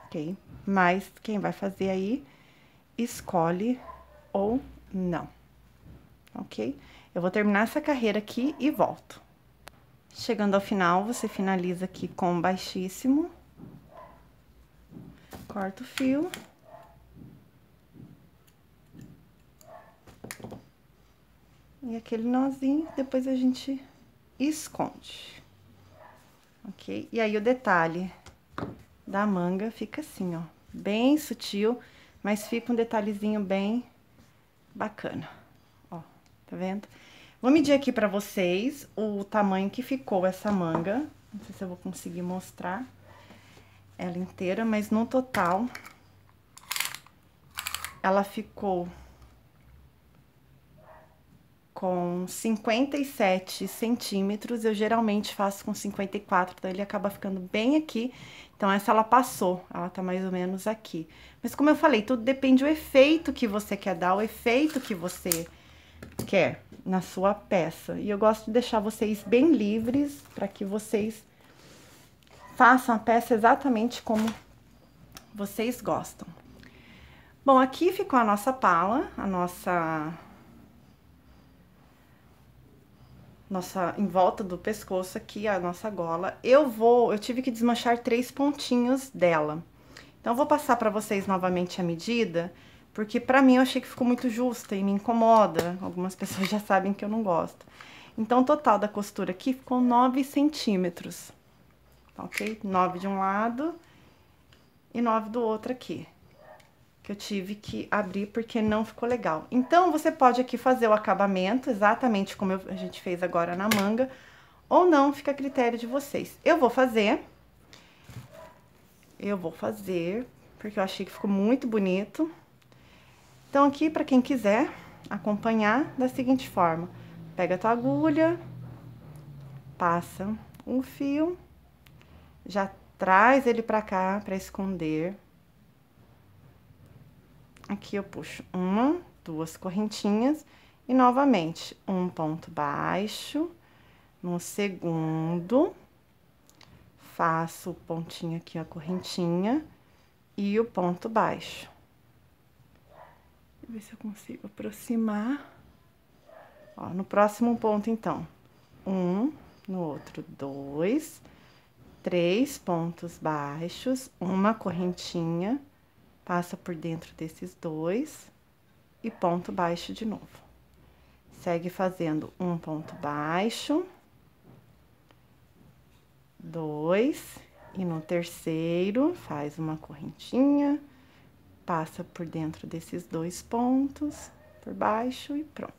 Ok? Mas, quem vai fazer aí, escolhe ou não. Ok? Eu vou terminar essa carreira aqui e volto. Chegando ao final, você finaliza aqui com baixíssimo. Corta o fio. E aquele nozinho, depois a gente esconde. Ok? E aí, o detalhe da manga fica assim, ó. Bem sutil, mas fica um detalhezinho bem bacana. Ó, tá vendo? Vou medir aqui pra vocês o tamanho que ficou essa manga. Não sei se eu vou conseguir mostrar ela inteira, mas no total, ela ficou com 57 centímetros. Eu geralmente faço com 54, então ele acaba ficando bem aqui. Então, essa ela passou, ela tá mais ou menos aqui. Mas como eu falei, tudo depende do efeito que você quer dar, o efeito que você quer na sua peça. E eu gosto de deixar vocês bem livres para que vocês façam a peça exatamente como vocês gostam. Bom, aqui ficou a nossa pala, a nossa em volta do pescoço aqui, a nossa gola. Eu tive que desmanchar 3 pontinhos dela. Então, eu vou passar pra vocês novamente a medida, porque pra mim eu achei que ficou muito justa e me incomoda. Algumas pessoas já sabem que eu não gosto. Então, o total da costura aqui ficou 9 centímetros, ok? 9 de um lado e 9 do outro aqui, que eu tive que abrir porque não ficou legal. Então, você pode aqui fazer o acabamento exatamente como a gente fez agora na manga, ou não, fica a critério de vocês. Eu vou fazer, porque eu achei que ficou muito bonito. Então, aqui, pra quem quiser acompanhar, da seguinte forma: pega a tua agulha, passa um fio, já traz ele pra cá pra esconder. Aqui eu puxo 1, 2 correntinhas e novamente um ponto baixo. No segundo, faço o pontinho aqui, a correntinha e o ponto baixo. Deixa eu ver se eu consigo aproximar. Ó, no próximo ponto, então, 1, no outro 2, 3 pontos baixos, uma correntinha. Passa por dentro desses 2 e ponto baixo de novo. Segue fazendo um ponto baixo, 2, e no terceiro faz uma correntinha, passa por dentro desses 2 pontos, por baixo e pronto.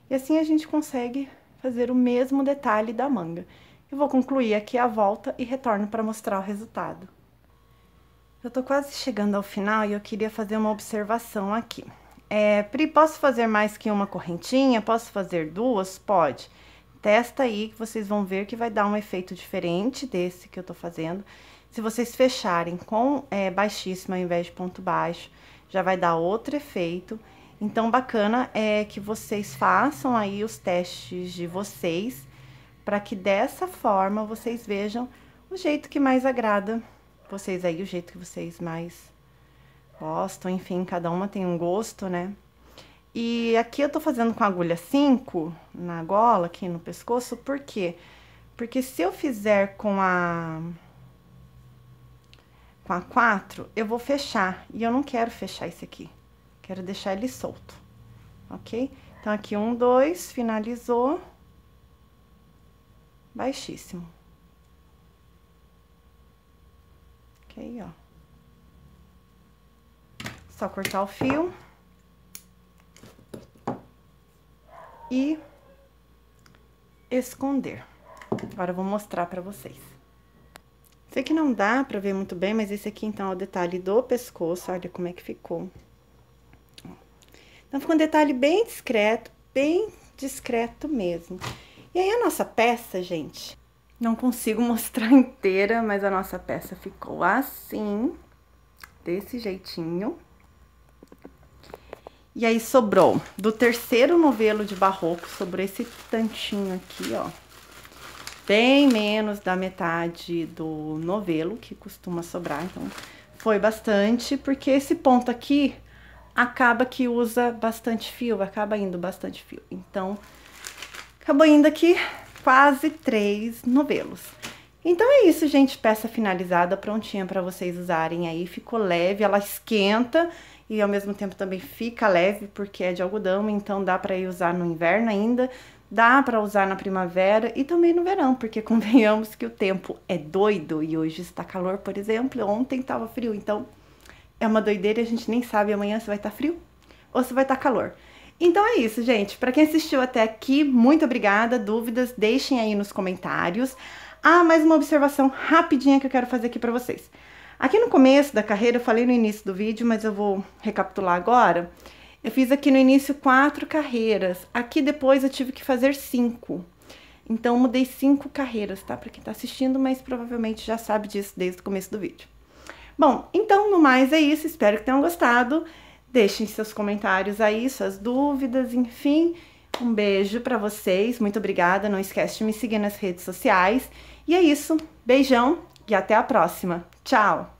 E assim a gente consegue fazer o mesmo detalhe da manga. Eu vou concluir aqui a volta e retorno para mostrar o resultado. Eu tô quase chegando ao final e eu queria fazer uma observação aqui. Pri, posso fazer mais que uma correntinha? Posso fazer 2? Pode. Testa aí que vocês vão ver que vai dar um efeito diferente desse que eu tô fazendo. Se vocês fecharem com baixíssimo ao invés de ponto baixo, já vai dar outro efeito. Então, bacana é que vocês façam aí os testes de vocês, para que dessa forma vocês vejam o jeito que mais agrada vocês aí, o jeito que vocês mais gostam, enfim, cada uma tem um gosto, né? E aqui eu tô fazendo com a agulha 5 na gola, aqui no pescoço, por quê? Porque se eu fizer com a 4, eu vou fechar, e eu não quero fechar esse aqui, quero deixar ele solto, ok? Então, aqui 1, 2, finalizou, baixíssimo. Ok, ó. Só cortar o fio. E esconder. Agora eu vou mostrar pra vocês. Sei que não dá pra ver muito bem, mas esse aqui, então, é o detalhe do pescoço. Olha como é que ficou. Então, ficou um detalhe bem discreto mesmo. E aí, a nossa peça, gente... Não consigo mostrar inteira, mas a nossa peça ficou assim, desse jeitinho. E aí, sobrou, do terceiro novelo de barroco, sobrou esse tantinho aqui, ó. Bem menos da metade do novelo, que costuma sobrar, então foi bastante, porque esse ponto aqui acaba que usa bastante fio, acaba indo bastante fio. Então, acabou indo aqui quase 3 novelos. Então é isso, gente, peça finalizada, prontinha para vocês usarem aí. Ficou leve, ela esquenta e ao mesmo tempo também fica leve, porque é de algodão, então dá para ir usar no inverno ainda, dá para usar na primavera e também no verão, porque convenhamos que o tempo é doido e hoje está calor, por exemplo, ontem estava frio, então é uma doideira e a gente nem sabe amanhã se vai estar frio ou se vai estar calor. Então é isso, gente. Para quem assistiu até aqui, muito obrigada. Dúvidas, deixem aí nos comentários. Ah, mais uma observação rapidinha que eu quero fazer aqui para vocês. Aqui no começo da carreira, eu falei no início do vídeo, mas eu vou recapitular agora. Eu fiz aqui no início 4 carreiras. Aqui depois eu tive que fazer 5. Então, mudei 5 carreiras, tá? Para quem tá assistindo, mas provavelmente já sabe disso desde o começo do vídeo. Bom, então, no mais é isso. Espero que tenham gostado. Deixem seus comentários aí, suas dúvidas, enfim. Um beijo pra vocês, muito obrigada. Não esquece de me seguir nas redes sociais. E é isso, beijão e até a próxima. Tchau!